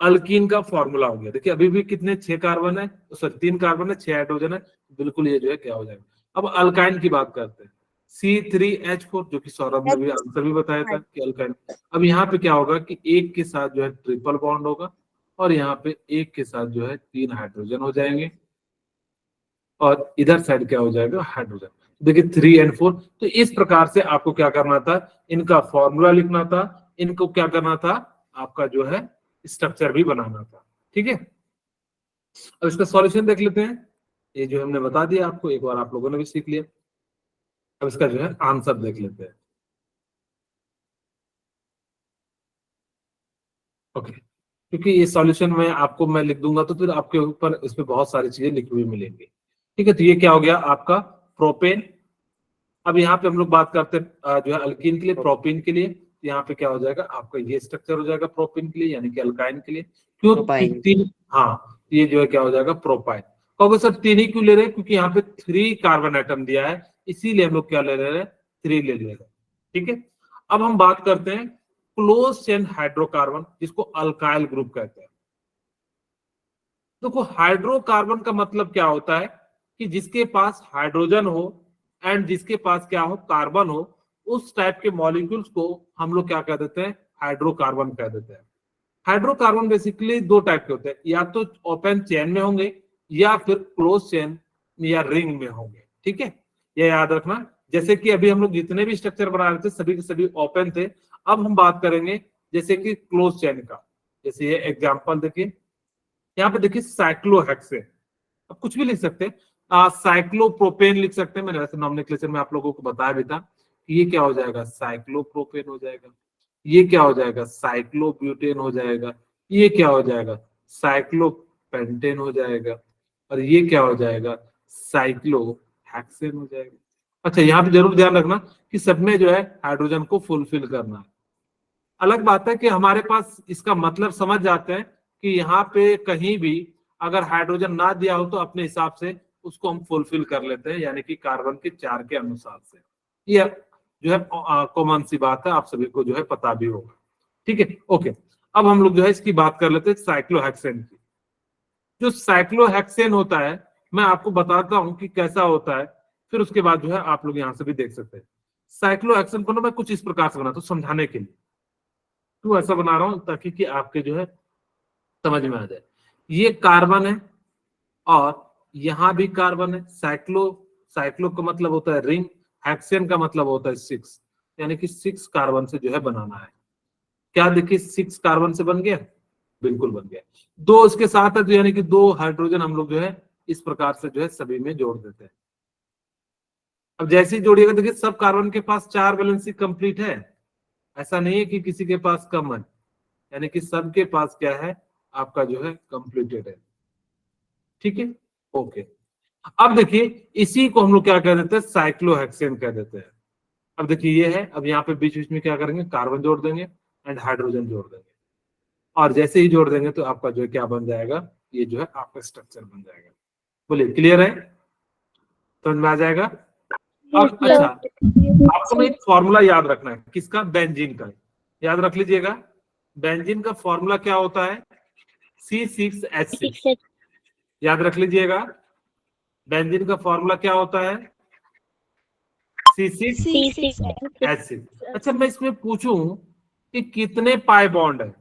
अल्कीन का फॉर्मूला हो गया। देखिए अभी भी कितने 6 कार्बन है, सॉरी 3 कार्बन है, 6 हाइड्रोजन है, बिल्कुल ये जो है क्या हो जाएगा। अब अल्काइन की बात करते हैं, C3H4, जो कि सौरभ ने भी आंसर भी बताया था कि अल्काइन। अब यहाँ पे क्या होगा कि एक के साथ जो है ट्रिपल बॉन्ड होगा, और यहाँ पे एक के साथ जो है 3 हाइड्रोजन हो जाएंगे, और इधर साइड क्या हो जाएगा, हाइड्रोजन। देखिए 3 और 4, तो इस प्रकार से आपको क्या करना था, इनका फॉर्मूला लिखना था, इनको क्या करना था, आपका जो है स्ट्रक्चर भी बनाना था। ठीक है, अब इसका सॉल्यूशन देख लेते हैं। ये जो हमने बता दिया आपको, एक बार आप लोगों ने भी सीख लिया। अब इसका जो है आंसर देख लेते हैं। ओके, क्योंकि ये सॉल्यूशन में आपको मैं लिख दूंगा तो फिर आपके ऊपर इस पे बहुत सारी चीजें लिखी हुई मिलेंगी। ठीक है, तो ये क्या हो गया आपका प्रोपेन। अब यहाँ पे हम लोग बात करते हैं जो है अल्कीन के लिए, प्रोपेन के लिए, यहाँ पे क्या हो जाएगा, आपका ये स्ट्रक्चर हो जाएगा प्रोपेन के लिए, यानी कि अल्काइन के लिए। क्यों, प्रोपाइन। 3, हाँ, ये जो है क्या हो जाएगा, प्रोपाइन। कहोगे सर 3 ही क्यों ले रहे हैं, क्योंकि यहाँ पे 3 कार्बन एटम दिया है, इसीलिए हम लोग क्या ले रहे हैं, 3 ले रहे हैं। ठीक है, अब हम बात करते हैं क्लोज चेन हाइड्रोकार्बन, जिसको अल्काइल ग्रुप कहते हैं। देखो हाइड्रोकार्बन का मतलब क्या होता है कि जिसके पास हाइड्रोजन हो एंड जिसके पास क्या हो, कार्बन हो, उस टाइप के मॉलिक्यूल्स को हम लोग क्या कह देते हैं, हाइड्रोकार्बन कह देते हैं। हाइड्रोकार्बन बेसिकली 2 टाइप के होते हैं, या तो ओपन चेन में होंगे या फिर क्लोज चेन या रिंग में होंगे। ठीक है, ये याद रखना। जैसे कि अभी हम लोग जितने भी स्ट्रक्चर बना रहे थे सभी के सभी ओपन थे। अब हम बात करेंगे जैसे कि क्लोज चेन का, जैसे ये एग्जांपल देखिए, यहाँ पे देखिए साइक्लोहेक्सेन, अब कुछ भी लिख सकते हैं, साइक्लोप्रोपेन लिख सकते हैं। मैंने वैसे नॉमेनक्लेचर में आप लोगों को बताया भी था कि ये क्या हो जाएगा, साइक्लोप्रोपेन हो जाएगा, ये क्या हो जाएगा, साइक्लोब्यूटेन हो जाएगा, ये क्या हो जाएगा, साइक्लोपेंटेन हो जाएगा, और ये क्या हो जाएगा, साइक्लोहेक्सेन हो जाएगा। अच्छा, यहाँ पे जरूर ध्यान रखना कि सब में जो है हाइड्रोजन को फुलफिल करना है। अलग बात है कि हमारे पास इसका मतलब समझ जाते हैं कि यहाँ पे कहीं भी अगर हाइड्रोजन ना दिया हो तो अपने हिसाब से उसको हम फुलफिल कर लेते हैं, यानी कि कार्बन के 4 के अनुसार से। ये जो है कॉमन सी बात है, आप सभी को जो है पता भी होगा। ठीक है, ओके। अब हम लोग जो है इसकी बात कर लेते हैं साइक्लोहेक्सेन की। जो साइक्लोहेक्सेन होता है मैं आपको बताता हूं कि कैसा होता है, फिर उसके बाद जो है आप लोग यहाँ से भी देख सकते हैं। साइक्लोहेक्सेन को ना मैं कुछ इस प्रकार से बनाता हूँ समझाने के लिए, क्यों ऐसा बना रहा हूं, ताकि कि आपके जो है समझ में आ जाए। ये कार्बन है और यहां भी कार्बन है। साइक्लो का मतलब होता है रिंग, हेक्सेन का मतलब होता है 6, यानी कि 6 कार्बन से जो है बनाना है। क्या देखिए 6 कार्बन से बन गया, बिल्कुल बन गया। 2 इसके साथ है तो यानी कि 2 हाइड्रोजन हम लोग जो है इस प्रकार से जो है सभी में जोड़ देते हैं। अब जैसे ही जोड़िएगा देखिए सब कार्बन के पास 4 वैलेंसी कंप्लीट है, ऐसा नहीं है कि किसी के पास कम है, यानी कि सबके पास क्या है आपका जो है कंप्लीटेड है। ठीक है, ओके। अब देखिए इसी को हम लोग क्या कह देते हैं, साइक्लोहेक्सेन कह देते हैं। अब देखिए ये है, अब यहाँ पे बीच बीच में क्या करेंगे, कार्बन जोड़ देंगे एंड हाइड्रोजन जोड़ देंगे, और जैसे ही जोड़ देंगे तो आपका जो है क्या बन जाएगा, ये जो है आपका स्ट्रक्चर बन जाएगा। बोलिए क्लियर है, समझ में आ जाएगा। अब अच्छा, आपको एक फॉर्मूला याद रखना है, किसका, बेंजीन का। याद रख लीजिएगा, बेंजीन का फॉर्मूला क्या होता है, C6H6। याद रख लीजिएगा, बेंजीन का फॉर्मूला क्या होता है, C6H6। अच्छा, मैं इसमें पूछूं कि कितने पाई बॉन्ड है,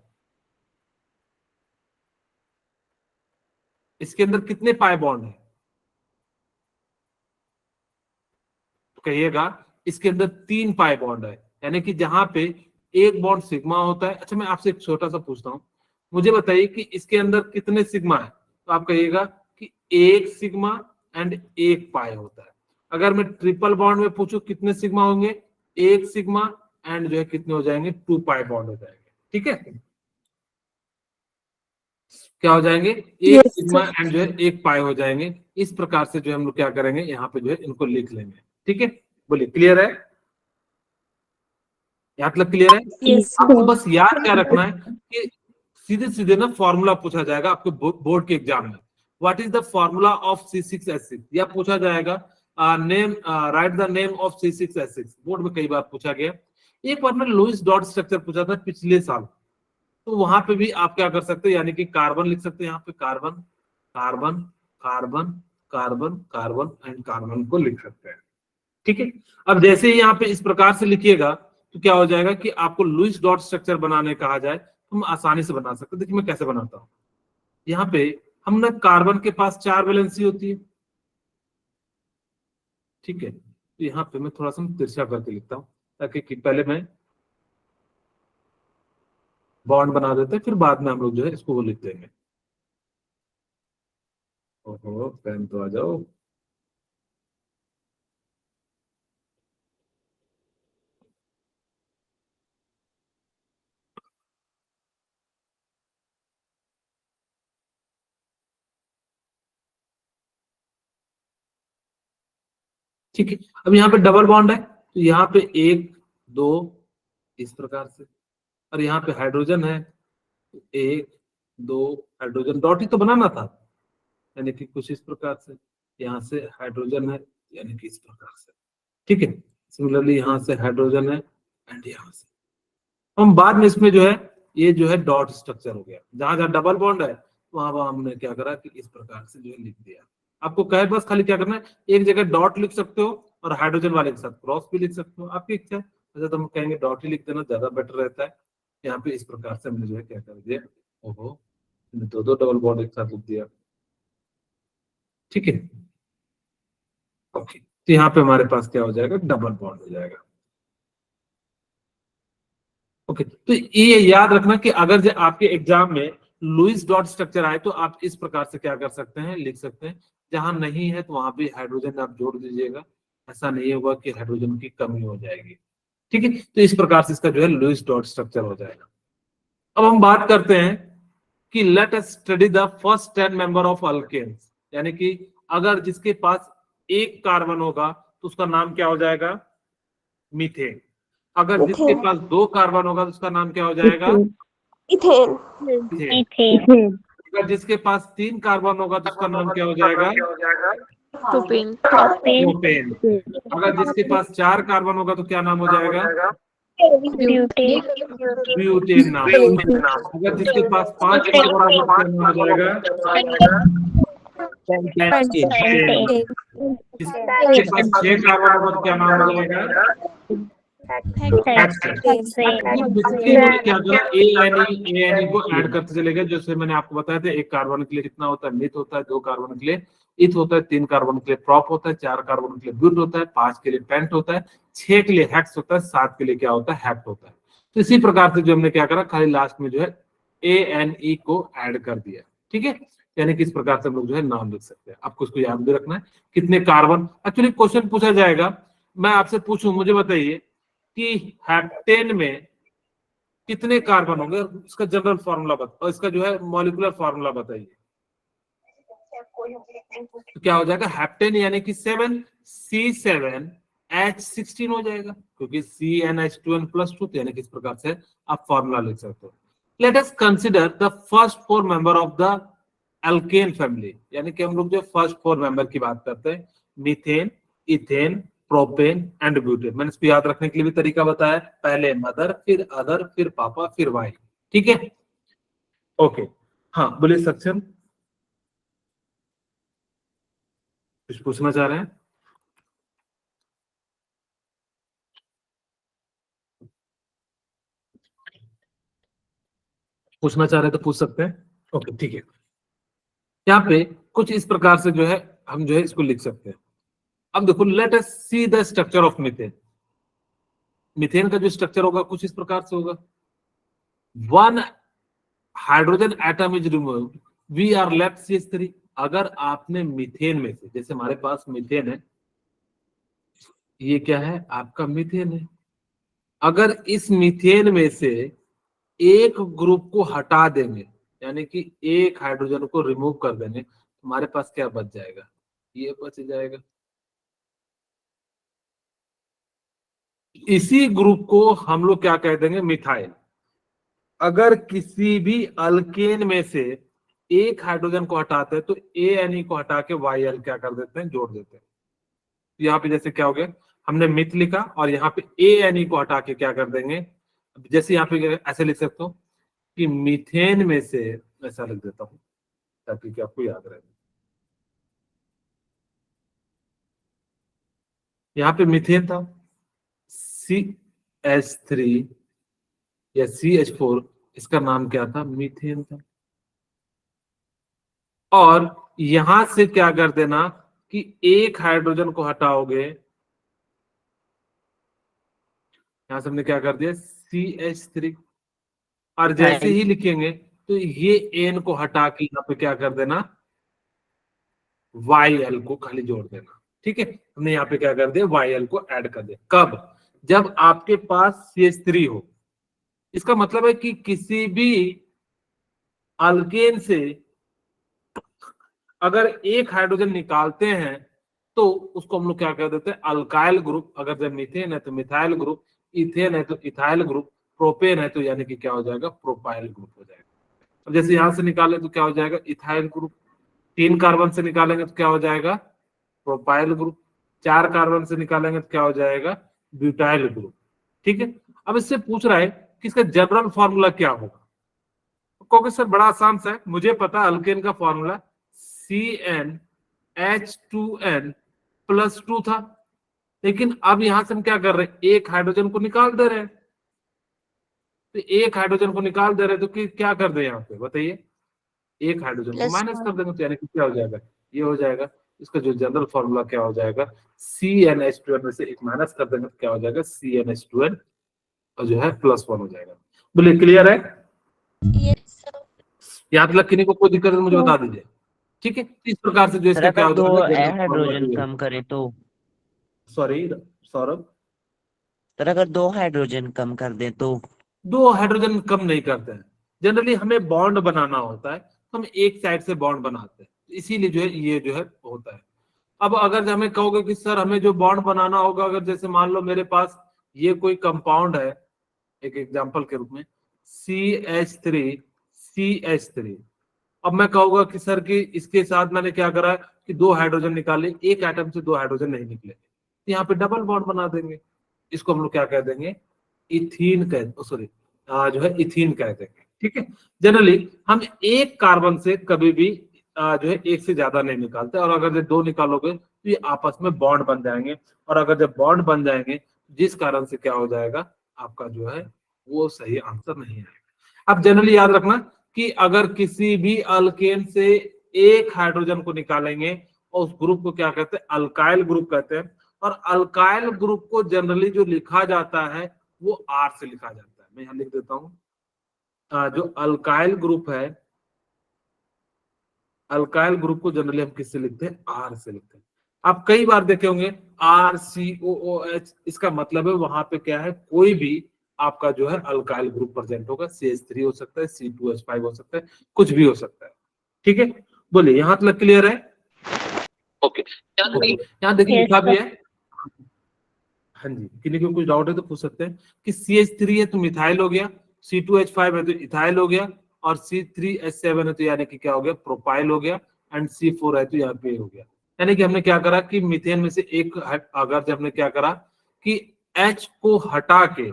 इसके अंदर कितने पाई बॉन्ड है, तो कहिएगा इसके अंदर 3 पाई बॉन्ड है, यानी कि जहां पे एक बॉन्ड सिग्मा होता है। अच्छा, मैं आपसे एक छोटा सा पूछता हूं, मुझे बताइए कि इसके अंदर कितने सिग्मा है, तो आप कहिएगा कि 1 सिग्मा एंड 1 पाई होता है। अगर मैं ट्रिपल बॉन्ड में पूछूं कितने सिग्मा होंगे, 1 सिग्मा एंड जो है कितने हो जाएंगे, 2 पाई बॉन्ड हो जाएंगे। ठीक है, क्या हो जाएंगे, 1 सिग्मा एंड जो है 1 पाई हो जाएंगे। इस प्रकार से जो हम लोग क्या करेंगे, यहाँ पे जो है इनको लिख लेंगे। ठीक है, बोलिए क्लियर है, यहाँ तक क्लियर है। आपको बस याद क्या रखना है कि सीधे सीधे ना फॉर्मूला पूछा जाएगा आपके बोर्ड के एग्जाम में, what is the formula of C6H6, या पूछा जाएगा name, right the name of C6H6। Board में कई बार पूछा गया। एक बार मैंने लुईस डॉट स्ट्रक्चर पूछा था पिछले साल, तो वहां पे भी आप क्या कर सकते हैं, यानी कि कार्बन लिख सकते हैं, यहाँ पे carbon carbon carbon carbon carbon and carbon को लिख सकते हैं। ठीक है, अब जैसे ही यहाँ पे इस प्रकार से लिखिएगा तो क्या हो जाएगा कि आपको लुईस डॉट स्ट्रक्चर बनाने कहा जाए तो हम आसानी से बना सकते हैं। देखिए मैं कैसे बनाता हूँ, यहाँ पे हम ना कार्बन के पास 4 वैलेंसी होती है। ठीक है, तो यहाँ पे मैं थोड़ा सा तिरछा करके लिखता हूँ, ताकि कि पहले मैं बॉन्ड बना देते हैं, फिर बाद में हम लोग जो है इसको वो लिख देंगे। ओहो, पेन तो आ जाओ। ठीक है, अब यहाँ पे डबल बॉन्ड है, तो यहाँ पे 1 2 इस प्रकार से, और यहाँ पे हाइड्रोजन है, 1 2 हाइड्रोजन डॉट ही तो बनाना था, यानी कि कुछ इस प्रकार से। यहाँ से हाइड्रोजन है, यानी कि इस प्रकार से। ठीक है, सिमिलरली यहाँ से हाइड्रोजन है एंड यहाँ से। हम बाद में इसमें जो है ये जो है डॉट स्ट्रक्चर हो गया, जहां जहां डबल बॉन्ड है वहां हमने क्या करा कि इस प्रकार से जो है लिख दिया। आपको कहे बस खाली क्या करना है, एक जगह डॉट लिख सकते हो और हाइड्रोजन वाले के साथ क्रॉस भी लिख सकते हो, आपकी इच्छा है। वैसे तो हम कहेंगे डॉट ही लिख देना ज्यादा बेटर रहता है। यहाँ पे इस प्रकार से हमने जो है क्या कर दिया, ओहो, 2 डबल बॉन्ड एक साथ लिख दिया। ठीक है, ओके, तो यहाँ पे हमारे पास क्या हो जाएगा, डबल बॉन्ड हो जाएगा। ओके, तो ये याद रखना कि अगर जो आपके एग्जाम में लुईस डॉट स्ट्रक्चर आए तो आप इस प्रकार से क्या कर सकते हैं, लिख सकते हैं। जहां नहीं है तो वहां भी हाइड्रोजन आप जोड़ दीजिएगा, ऐसा नहीं होगा कि हाइड्रोजन की कमी हो जाएगी। ठीक है, तो इस प्रकार से इसका जो है लुईस डॉट स्ट्रक्चर हो जाएगा। अब हम बात करते हैं कि let us study the first 10 member of alkanes, यानी कि अगर जिसके पास एक कार्बन होगा तो उसका नाम क्या हो जाएगा, मीथेन। अगर जिसके पास 2 कार्बन होगा तो उसका नाम क्या हो जाएगा, इथेन। मीथेन। अगर जिसके पास 3 कार्बन होगा तो उसका नाम क्या हो जाएगा, प्रोपेन। प्रोपेन। अगर जिसके पास 4 कार्बन होगा तो क्या नाम हो जाएगा, ब्यूटेन नाम। अगर जिसके पास 5 कार्बन होगा तो क्या नाम हो जाएगा, पेंटेन। जिसके पास 6 कार्बन होगा तो क्या नाम हो जाएगा, बेसिकली इन्होंने क्या किया, एएनई को ऐड करते चले गए। जैसे मैंने आपको बताया था, 1 कार्बन के लिए कितना होता है, मिथ होता है, 2 कार्बन के लिए इथ होता है, 3 कार्बन के लिए प्रॉप होता है, 4 कार्बन के लिए ब्यूट होता है, 5 के लिए पेंट होता है, 6 के लिए हेक्स होता है, 7 के लिए क्या होता है, हेप्ट होता है। तो इसी प्रकार से जो हमने क्या करा, खाली लास्ट में जो है एएनई को ऐड कर दिया। ठीक है, यानी कि इस प्रकार से हम लोग जो है नाम लिख सकते हैं। आपको इसको याद भी रखना है, कितने कार्बन। एक्चुअली क्वेश्चन पूछा जाएगा, मैं आपसे पूछूं, मुझे बताइए कि हेप्टेन में कितने कार्बन होंगे, इसका जनरल फार्मूला बताओ, इसका जो है मॉलिक्यूलर फार्मूला बताइए। तो क्या हो जाएगा, हेप्टेन यानी कि 7C7H16 हो जाएगा, क्योंकि CnH2n+2, यानी कि इस प्रकार से आप फार्मूला लिख सकते हो। Let us consider the first 4 member of the alkene family, यानी कि हम लोग जो फर्स्ट 4 मेंबर की बात करते हैं, methane, ethane, propane and butane. मैंने इसको याद रखने के लिए भी तरीका बताया, पहले मदर, फिर अदर, फिर पापा, फिर वाई। ठीक है, ओके। हाँ बोलिए सक्षम, कुछ पूछना चाह रहे हैं? पूछना चाह रहे हैं तो पूछ सकते हैं। ओके ठीक है, यहाँ पे कुछ इस प्रकार से जो है हम जो है इसको लिख सकते हैं। अब देखो, let us see the structure of methane. Methane का जो स्ट्रक्चर होगा कुछ इस प्रकार से होगा, 1 hydrogen atom is removed, we are left CH3। अगर आपने मीथेन में से, जैसे हमारे पास मीथेन है, ये क्या है, आपका मीथेन है। अगर इस मीथेन में से एक ग्रुप को हटा देंगे, यानी कि एक हाइड्रोजन को रिमूव कर देंगे, हमारे पास क्या बच जाएगा, ये बच जाएगा। इसी ग्रुप को हम लोग क्या कह देंगे, मिथाइल। अगर किसी भी अल्केन में से एक हाइड्रोजन को हटाते हैं तो एएनई को हटा के YL क्या कर देते हैं, जोड़ देते हैं। यहाँ पे जैसे क्या हो गया, हमने मिथ लिखा और यहाँ पे एएनई को हटा के क्या कर देंगे, जैसे यहाँ पे ऐसे लिख सकता हूँ कि मीथेन में से, ऐसा लिख देता हूँ ताकि कि आपको याद रहे। यहाँ पे मीथेन था, CH3 या CH4, इसका नाम क्या था, मीथेन था। और यहां से क्या कर देना कि एक हाइड्रोजन को हटाओगे, यहां से हमने क्या कर दिया, CH3, और जैसे ही लिखेंगे तो ये N को हटा के यहाँ पे क्या कर देना, YL को खाली जोड़ देना। ठीक है, हमने यहाँ पे क्या कर दिया, YL को ऐड कर दिया। कब, जब आपके पास CH3 हो। इसका मतलब है कि किसी भी अल्केन से अगर एक हाइड्रोजन निकालते हैं तो उसको हम लोग क्या कर देते हैं, अल्काइल ग्रुप। अगर जब मीथेन है तो मिथाइल ग्रुप, इथेन है तो इथाइल ग्रुप, प्रोपेन है तो यानी कि क्या हो जाएगा, प्रोपाइल ग्रुप हो जाएगा। अब जैसे यहां से निकाले तो क्या हो जाएगा, इथाइल ग्रुप। 3 कार्बन से निकालेंगे तो क्या हो जाएगा, प्रोपाइल ग्रुप। 4 कार्बन से निकालेंगे तो क्या हो जाएगा, ब्यूटाइल ग्रुप। ठीक है, अब इससे पूछ रहा है कि इसका जनरल फॉर्मूला क्या होगा। क्योंकि सर बड़ा आसान सा है, मुझे पता अल्केन का फॉर्मूला CnH2n+2 था, लेकिन अब यहां से हम क्या कर रहे हैं, एक हाइड्रोजन को निकाल दे रहे हैं। तो एक हाइड्रोजन को निकाल दे रहे हैं तो क्या कर दे यहाँ पे बताइए, एक हाइड्रोजन को माइनस कर देंगे तो यानी कि क्या हो जाएगा, ये हो जाएगा। इसका जो जनरल फॉर्मूला क्या हो जाएगा, CnH2n में से एक माइनस कर देंगे तो क्या हो जाएगा, CnH2n और जो है +1 हो जाएगा। बोलिए क्लियर है? Yes, sir. यहाँ तक किन्हीं को कोई दिक्कत है तो मुझे बता दीजिए। ठीक है, इस प्रकार से जो सर इसका क्या अगर हो दो जाएगा, हाइड्रोजन कम करे तो? सॉरी सौरभ, सर अगर दो हाइड्रोजन कम कर दें तो? दो हाइड्रोजन कम नहीं करते हैं, जनरली हमें बॉन्ड बनाना होता है, हम एक साइड से बॉन्ड बनाते हैं, इसीलिए जो है ये जो है होता है। अब अगर हमें कहोगे कि सर हमें जो बॉन्ड बनाना होगा, अगर जैसे मान लो मेरे पास ये कोई कंपाउंड है, एक एग्जांपल के रूप में CH3, अब मैं कहूंगा कि सर कि इसके साथ मैंने क्या करा कि दो हाइड्रोजन निकाले, एक एटम से दो हाइड्रोजन नहीं निकले, तो यहाँ पे डबल बॉन्ड बना देंगे, इसको हम लोग क्या कह देंगे, इथीन कह, सॉरी जो है इथीन कह देंगे। ठीक है, जनरली हम एक कार्बन से कभी भी जो है एक से ज्यादा नहीं निकालते, और अगर जब दो निकालोगे तो ये आपस में बॉन्ड बन जाएंगे, और अगर जब बॉन्ड बन जाएंगे जिस कारण से क्या हो जाएगा, आपका जो है वो सही आंसर नहीं आएगा। अब जनरली याद रखना कि अगर किसी भी अल्केन से एक हाइड्रोजन को निकालेंगे और उस ग्रुप को क्या कहते हैं, अल्काइल ग्रुप कहते हैं, और अल्काइल ग्रुप को जनरली जो लिखा जाता है वो आर से लिखा जाता है। मैं यहां लिख देता हूं, जो अल्काइल ग्रुप है, अल्काइल ग्रुप को जनरली हम किससे लिखते हैं, आर से लिखते हैं। आप कई बार देखे होंगे RCOOH, इसका मतलब है वहां पे क्या है, कोई भी आपका जो है अल्काइल ग्रुप प्रेजेंट होगा, CH3 हो सकता है, C2H5 हो सकता है, कुछ भी हो सकता है। ठीक है, बोलिए यहाँ तक क्लियर है? ओके, यहाँ देखिए लिखा भी है। हाँ जी, किसी को कुछ डाउट है तो पूछ सकते हैं कि CH3 है तो मिथाइल हो गया, C2H5 है तो इथाइल हो गया, और C3H7 है तो यानी कि क्या हो गया, प्रोपाइल हो गया, एंड C4 है तो यहाँ पे हो गया। यानी कि हमने क्या करा कि मीथेन में से एक अगर जब हमने क्या करा कि H को हटा के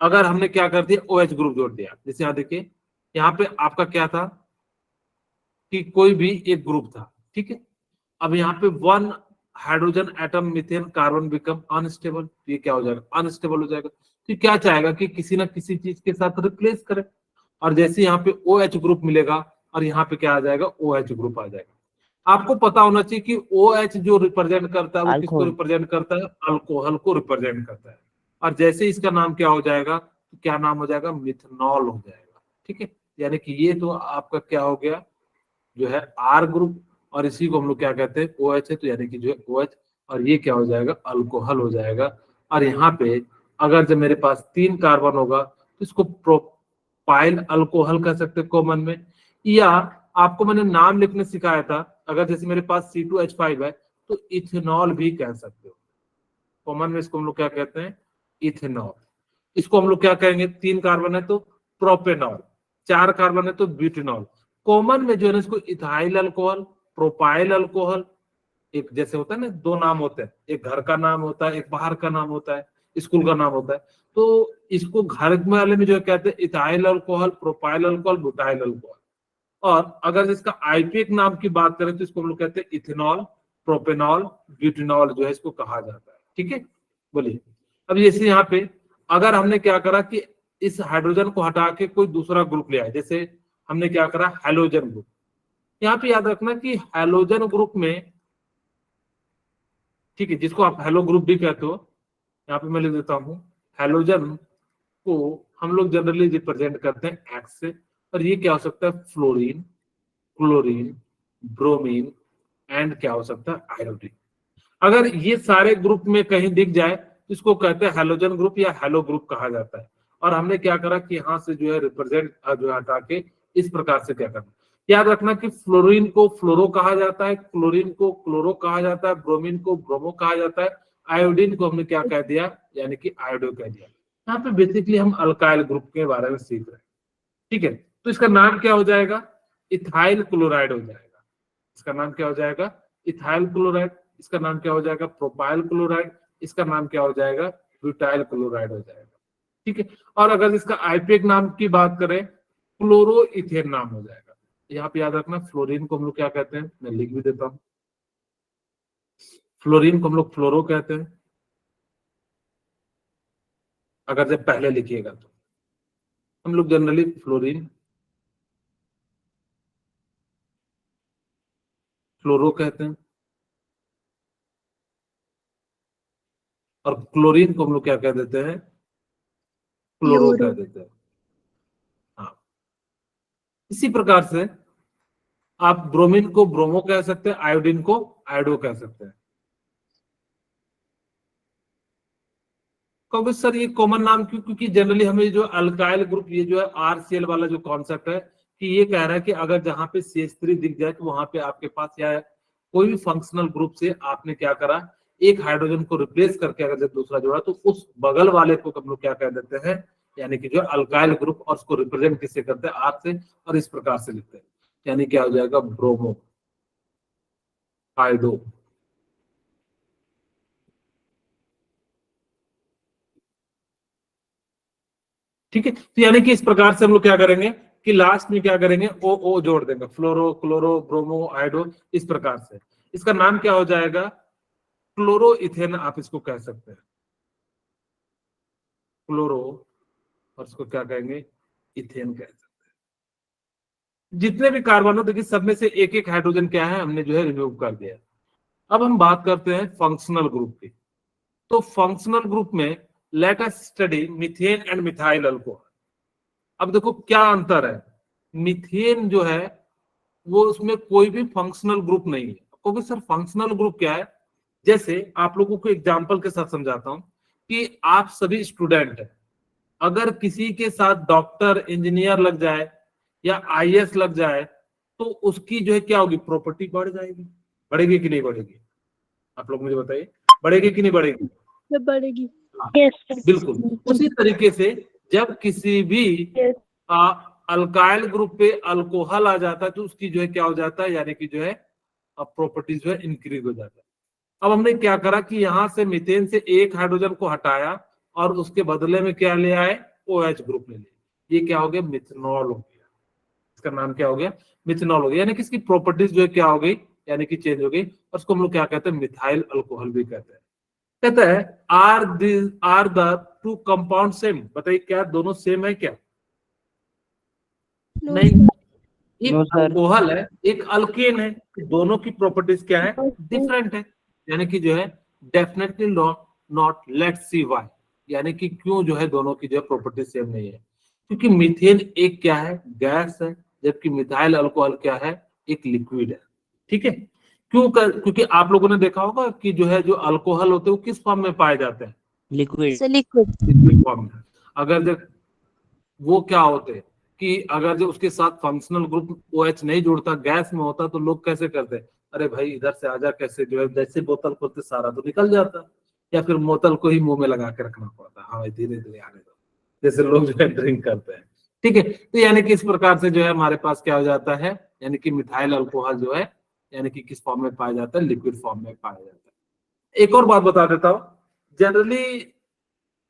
अगर हमने क्या कर दिया, OH ग्रुप जोड़ दिया। जैसे यहाँ देखिए, यहाँ पे आपका क्या था कि कोई भी एक ग्रुप था, ठीक है, अब यहाँ पे one hydrogen atom methane carbon become unstable, ये क्या हो जाएगा, अनस्टेबल हो जाएगा। तो क्या चाहेगा कि किसी ना किसी चीज के साथ रिप्लेस करे, और जैसे यहाँ पे OH ग्रुप मिलेगा और यहाँ पे क्या आ जाएगा, OH ग्रुप आ जाएगा। आपको पता होना चाहिए कि OH जो रिप्रेजेंट करता है वो किसको अल्कोहल। रिप्रेजेंट करता है, अल्कोहल को रिप्रेजेंट करता है, और जैसे इसका नाम क्या हो जाएगा, तो क्या नाम हो जाएगा, मिथनॉल हो जाएगा। ठीक है, यानी कि ये तो आपका क्या हो गया, जो है R ग्रुप, और इसी को हम लोग क्या कहते हैं, OH है, तो यानी कि जो है OH, और ये क्या हो जाएगा, अल्कोहल हो जाएगा। और यहाँ पे अगर जब मेरे पास 3 कार्बन होगा तो इसको प्रोपाइल अल्कोहल कह सकते हैं कॉमन में, या आपको मैंने नाम लिखने सिखाया था, अगर जैसे मेरे पास C2H5 है तो इथेनॉल भी कह सकते हो, कॉमन में इसको हम लोग क्या कहते हैं, इथेनॉल। इसको हम लोग क्या कहेंगे, 3 कार्बन है तो प्रोपेनॉल, 4 कार्बन है तो ब्यूटेनॉल। कॉमन में जो है इसको इथाइल अल्कोहल, प्रोपाइल अल्कोहल, एक जैसे होता है ना, 2 नाम होते हैं, एक घर का नाम होता है, एक बाहर का नाम होता है, स्कूल का नाम होता है, तो इसको घर वाले में जो कहते हैं ethyl alcohol, propyl alcohol, butyl alcohol. और अगर इसका आईपीएक नाम की बात करें तो इसको हम लोग कहते हैं इथेनॉल, प्रोपेनॉल, ब्यूटेनॉल जो है इसको कहा जाता है। ठीक है, बोलिए। अब जैसे यहाँ पे अगर हमने क्या करा कि इस हाइड्रोजन को हटा के कोई दूसरा ग्रुप ले आए, जैसे हमने क्या करा, हैलोजन ग्रुप। यहाँ पे याद रखना कि हैलोजन ग्रुप में, ठीक है, जिसको आप हेलो ग्रुप भी कहते हो, यहाँ पे मैं लिख देता हूँ, हैलोजन को हम लोग जनरली रिप्रेजेंट करते हैं एक्स से, और ये क्या हो सकता है, फ्लोरीन, क्लोरीन, ब्रोमीन, एंड क्या हो सकता है, आयोडीन। अगर ये सारे ग्रुप में कहीं दिख जाए तो इसको कहते हैं हैलोजन ग्रुप या हेलो ग्रुप कहा जाता है। और हमने क्या करा कि यहाँ से जो है रिप्रेजेंट जो है हटा के इस प्रकार से क्या करना, याद रखना कि फ्लोरीन को फ्लोरो कहा जाता है, क्लोरीन को क्लोरो कहा जाता है, ब्रोमीन को ब्रोमो कहा जाता है, आयोडीन को हमने क्या कह दिया, यानी कि आयोडो कह दिया। यहाँ पे बेसिकली हम अल्काइल ग्रुप के बारे में सीख रहे हैं। ठीक है, तो इसका नाम क्या हो जाएगा, इथाइल क्लोराइड हो जाएगा। इसका नाम क्या हो जाएगा, इथाइल क्लोराइड। इसका नाम क्या हो जाएगा, प्रोपाइल क्लोराइड। इसका नाम क्या हो जाएगा, ब्यूटाइल क्लोराइड हो जाएगा। ठीक है, और अगर इसका आईपीएक नाम की बात करें, क्लोरो इथेन नाम हो जाएगा। यहाँ पे याद रखना, फ्लोरीन को हम लोग क्या कहते हैं, मैं लिख भी देता हूं, फ्लोरीन को हम लोग फ्लोरो कहते हैं, अगर जब पहले लिखिएगा तो हम लोग जनरली फ्लोरीन फ्लोरो कहते हैं, और क्लोरीन को हम लोग क्या कह देते हैं, क्लोरो कह देते हैं। हाँ, इसी प्रकार से आप ब्रोमीन को ब्रोमो कह सकते हैं, आयोडीन को आयोडो कह सकते हैं। कहोगे सर ये कॉमन नाम क्यों? क्योंकि जनरली हमें जो अल्काइल ग्रुप, ये जो है RCl वाला जो कॉन्सेप्ट है कि ये कह रहा है कि अगर जहां पे CH3 दिख जाए तो वहां पे आपके पास या कोई भी फंक्शनल ग्रुप से आपने क्या करा, एक हाइड्रोजन को रिप्लेस करके अगर जब दूसरा जोड़ा तो उस बगल वाले को हम लोग क्या कह देते हैं, यानी कि जो अल्काइल ग्रुप, और उसको रिप्रेजेंट किससे करते हैं, R से, और इस प्रकार से लिखते हैं, यानी क्या हो जाएगा, ब्रोमो आयोडो। ठीक है, तो यानी कि इस प्रकार से हम लोग क्या करेंगे कि लास्ट में क्या करेंगे, ओ जोड़ देंगे, फ्लोरो, क्लोरो, ब्रोमो, आयोडो, इस प्रकार से। इसका नाम क्या हो जाएगा, क्लोरो इथेन आप इसको कह सकते हैं, क्लोरो, और इसको क्या कहेंगे, इथेन कह सकते हैं। जितने भी कार्बन हो देखिए सब में से एक एक हाइड्रोजन क्या है, हमने जो है रिमूव कर दिया। अब हम बात करते हैं फंक्शनल ग्रुप की। तो फंक्शनल ग्रुप में late us study methane and methyl alcohol. अब देखो क्या अंतर है, मीथेन जो है वो उसमें कोई भी फंक्शनल ग्रुप नहीं है। क्योंकि सर फंक्शनल ग्रुप क्या है, जैसे आप लोगों को एग्जांपल के साथ समझाता हूं कि आप सभी स्टूडेंट हैं, अगर किसी के साथ डॉक्टर, इंजीनियर लग जाए या IAS लग जाए तो उसकी जो है क्या होगी, प्रॉपर्टी बढ़ जाएगी, बढ़ेगी कि नहीं बढ़ेगी, आप लोग मुझे बताइए, बढ़ेगी कि नहीं बढ़ेगी? बढ़ेगी। बिल्कुल उसी तरीके से जब किसी भी अल्काइल ग्रुप पे अल्कोहल आ जाता है तो उसकी जो है क्या हो जाता है, यानी कि जो है प्रॉपर्टीज जो है इंक्रीज हो जाता है। अब हमने क्या करा कि यहां से मीथेन से एक हाइड्रोजन को हटाया और उसके बदले में क्या ले आए, OH ग्रुप ले लिया। ये क्या हो गया, मिथनॉल हो गया। इसका नाम क्या हो गया, मिथनॉल हो गया, यानी कि इसकी प्रॉपर्टीज जो है क्या हो गई, यानी कि चेंज हो गई, और उसको हम लोग क्या कहते हैं, मिथाइल अल्कोहल भी कहते हैं। कहता है are the two compound same, बताइए क्या दोनों सेम है क्या? नहीं, एक No, sir. अल्कोहल है, एक अल्केन है, दोनों की प्रॉपर्टीज क्या है, डिफरेंट है, यानी कि जो है definitely not, let's see why, यानी कि क्यों जो है दोनों की जो है प्रॉपर्टी सेम नहीं है, क्योंकि मीथेन एक क्या है, गैस है, जबकि मिथाइल अल्कोहल क्या है, एक लिक्विड है। ठीक है, क्योंकि आप लोगों ने देखा होगा कि जो है जो अल्कोहल होते हैं वो किस फॉर्म में पाए जाते हैं, Liquid. लिक्विड फॉर्म में। अगर जब वो क्या होते हैं कि अगर जो उसके साथ फंक्शनल ग्रुप OH नहीं जुड़ता, गैस में होता, तो लोग कैसे करते, अरे भाई इधर से आजा, कैसे जो है जैसे बोतल खोलते सारा तो निकल जाता, या फिर बोतल को ही मुंह में लगा के रखना पड़ता, हाँ भाई धीरे धीरे आने दो, जैसे लोग जो है ड्रिंक करते हैं। ठीक है, तो यानी कि इस प्रकार से जो है हमारे पास क्या हो जाता है, यानी कि मिथाइल अल्कोहल जो है यानी कि किस फॉर्म में पाया जाता है, लिक्विड फॉर्म में पाया जाता है। एक और बात बता देता हूँ, जनरली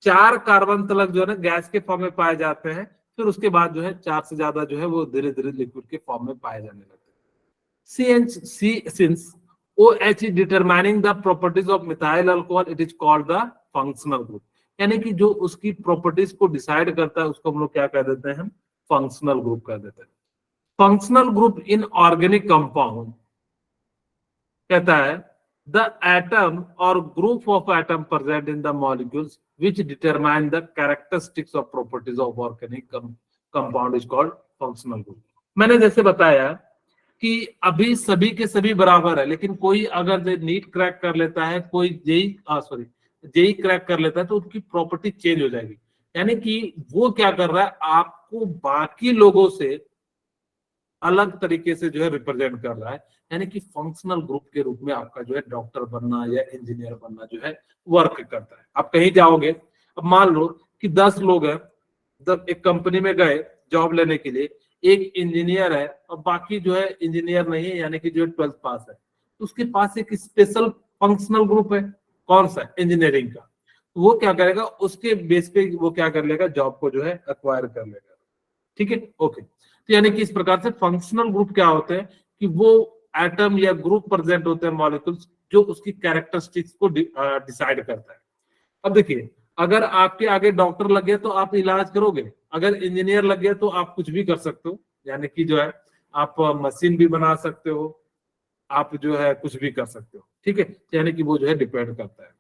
4 कार्बन तलक जो है ना गैस के फॉर्म में पाए जाते हैं, फिर उसके बाद जो है 4 से ज्यादा जो है वो धीरे धीरे लिक्विड के फॉर्म में पाए जाने लगते हैं। Since OH is determining the properties of methyl alcohol, it is called the functional group, यानी कि जो उसकी प्रॉपर्टीज को डिसाइड करता है उसको हम लोग क्या कह देते हैं, हम फंक्शनल ग्रुप कह देते हैं। Functional group in organic compound कहता है the atom or group of atom present in the molecules which determine the characteristics of properties of organic compound is called functional group। मैंने जैसे बताया कि अभी सभी के सभी बराबर है, लेकिन कोई अगर नीट क्रैक कर लेता है, कोई जेई क्रैक कर लेता है तो उसकी प्रॉपर्टी चेंज हो जाएगी, यानी कि वो क्या कर रहा है, आपको बाकी लोगों से अलग तरीके से जो है रिप्रेजेंट कर रहा है, यानी कि फंक्शनल ग्रुप के रूप में आपका जो है डॉक्टर बनना या इंजीनियर बनना जो है वर्क करता है। आप कहीं जाओगे, अब मान लो कि 10 लोग हैं, जब एक कंपनी में गए जॉब लेने के लिए, एक इंजीनियर है और बाकी जो है इंजीनियर नहीं है, यानी कि जो 12th पास है, तो उसके पास एक स्पेशल फंक्शनल ग्रुप है, कौन सा, इंजीनियरिंग का। वो क्या करेगा, उसके बेस पे वो क्या कर लेगा, जॉब को जो है एक्वायर कर लेगा। ठीक है, ओके। तो यानी कि इस प्रकार से फंक्शनल ग्रुप क्या होते हैं कि वो एटम या ग्रुप प्रेजेंट होते हैं मॉलिक्यूल्स जो उसकी कैरेक्टरिस्टिक्स को डिसाइड करता है। अब देखिए, अगर आपके आगे डॉक्टर लग गया तो आप इलाज करोगे, अगर इंजीनियर लग गया तो आप कुछ भी कर सकते हो, यानी कि जो है आप मशीन भी बना सकते हो, आप जो है कुछ भी कर सकते हो। ठीक है, यानी कि वो जो है डिपेंड करता है।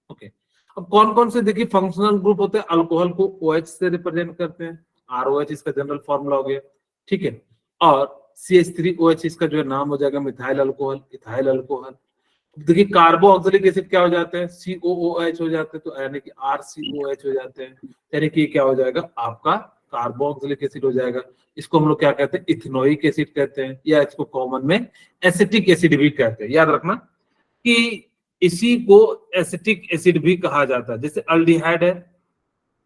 ओके, अब कौन कौन से देखिए फंक्शनल ग्रुप होते हैं, अल्कोहल को OH से रिप्रेजेंट करते हैं, ROH इसका जनरल फॉर्मूला हो गया, ठीक है। और CH3OH इसका जो है नाम हो जाएगा मिथाइल अल्कोहल, इथाइल अल्कोहल। देखिए कार्बोऑक्सिलिक एसिड क्या हो जाते हैं, COOH हो जाते हैं, तो यानी कि RCOH हो जाते हैं, यानी कि क्या हो जाएगा आपका कार्बोऑक्सिलिक एसिड हो जाएगा। इसको हम लोग क्या कहते हैं, इथेनोइक एसिड कहते हैं, या इसको कॉमन में एसिटिक एसिड भी कहते हैं। याद रखना कि इसी को एसिटिक एसिड भी कहा जाता है। जैसे अल्डिहाइड है,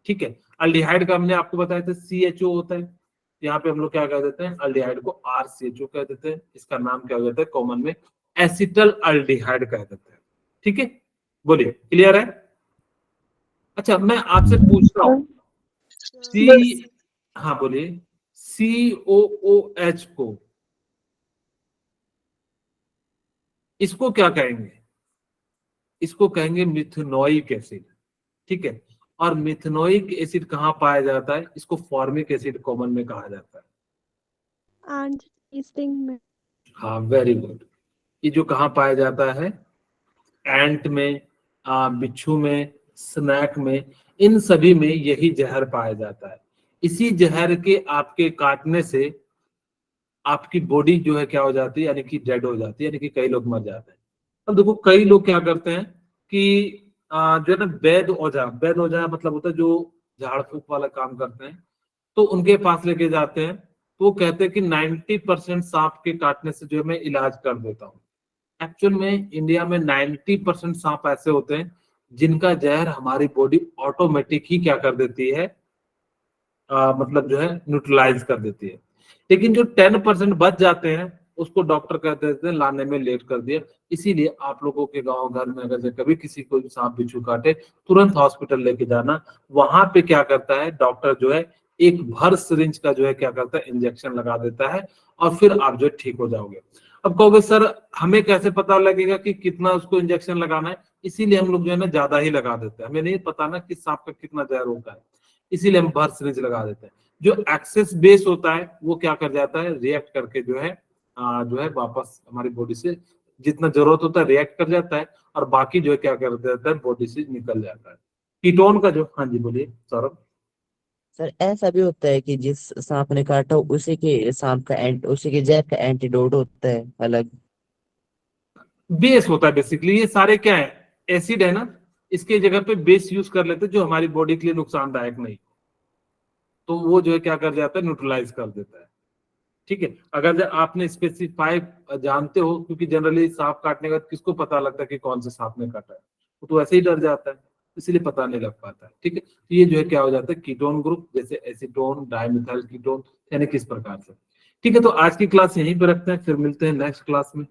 ठीक है, अल्डिहाइड का हमने आपको बताया था CHO होता है, यहाँ पे हम लोग क्या कह देते हैं, अल्डिहाइड को RCHO कह देते हैं। इसका नाम क्या हो जाता है कॉमन में, एसिटल अल्डिहाइड कह देते हैं। ठीक है, बोलिए, क्लियर है? अच्छा, मैं आपसे पूछता हूँ हाँ बोलिए, COOH को इसको क्या कहेंगे? इसको कहेंगे मिथेनोइक एसिड। ठीक है, और मिथेनोइक एसिड कहाँ पाया जाता है? इसको फॉर्मिक एसिड कॉमन में कहा जाता है। हाँ, वेरी गुड। ये जो कहाँ पाया जाता है, एंट में, बिच्छू में, स्नैक में, इन सभी में यही जहर पाया जाता है। इसी जहर के आपके काटने से आपकी बॉडी जो है क्या हो जाती है, यानी कि डेड हो जाती है, यानी कि कई लोग मर जाते हैं। अब देखो कई लोग क्या करते हैं कि जो है ना वैद ओझा मतलब होता है जो झाड़ फूक वाला काम करते हैं, तो उनके पास लेके जाते हैं, तो वो कहते हैं कि 90% सांप के काटने से जो है मैं इलाज कर देता हूँ। एक्चुअल में इंडिया में 90% सांप ऐसे होते हैं जिनका जहर हमारी बॉडी ऑटोमेटिक ही क्या कर देती है, मतलब जो है न्यूट्रलाइज कर देती है। लेकिन जो 10% बच जाते हैं उसको डॉक्टर कह देते हैं लाने में लेट कर दिया। इसीलिए आप लोगों के गांव घर में अगर कभी किसी को सांप बिच्छू काटे, तुरंत हॉस्पिटल लेके जाना। वहां पे क्या करता है डॉक्टर जो है, एक भर सिरिंज का जो है क्या करता है, इंजेक्शन लगा देता है, और फिर आप जो है ठीक हो जाओगे। अब कहोगे सर हमें कैसे पता लगेगा कि कितना उसको इंजेक्शन लगाना है? इसीलिए हम लोग जो है ना ज्यादा ही लगा देते हैं, हमें नहीं पता ना कि सांप का कितना जहर होता है, इसीलिए हम भर सिरिंज लगा देते हैं। जो एक्सेस बेस होता है वो क्या कर जाता है, रिएक्ट करके जो है वापस हमारी बॉडी से जितना जरूरत होता है रिएक्ट कर जाता है, और बाकी जो है क्या कर देता है, बॉडी से निकल जाता है। कीटोन का जो, हाँ जी बोलिए सौरभ। सर ऐसा भी होता है कि जिस सांप ने काटा उसी के जहर का एंटीडोट होता है अलग? बेस होता है बेसिकली, ये सारे क्या है, एसिड है ना, इसके जगह पे बेस यूज कर लेते हैं जो हमारी बॉडी के लिए नुकसानदायक नहीं, तो वो जो है क्या कर जाता है, न्यूट्रलाइज कर देता है। ठीक है, अगर आपने स्पेसिफाई जानते हो, क्योंकि जनरली सांप काटने का किसको पता लगता है कि कौन से सांप ने काटा है, वो तो ऐसे ही डर जाता है, इसलिए पता नहीं लग पाता है। ठीक है, तो ये जो है क्या हो जाता है, कीटोन ग्रुप, जैसे एसीटोन, डाइमिथाइल कीटोन, यानी किस प्रकार से। ठीक है, तो आज की क्लास यहीं पे रखते हैं, फिर मिलते हैं नेक्स्ट क्लास में।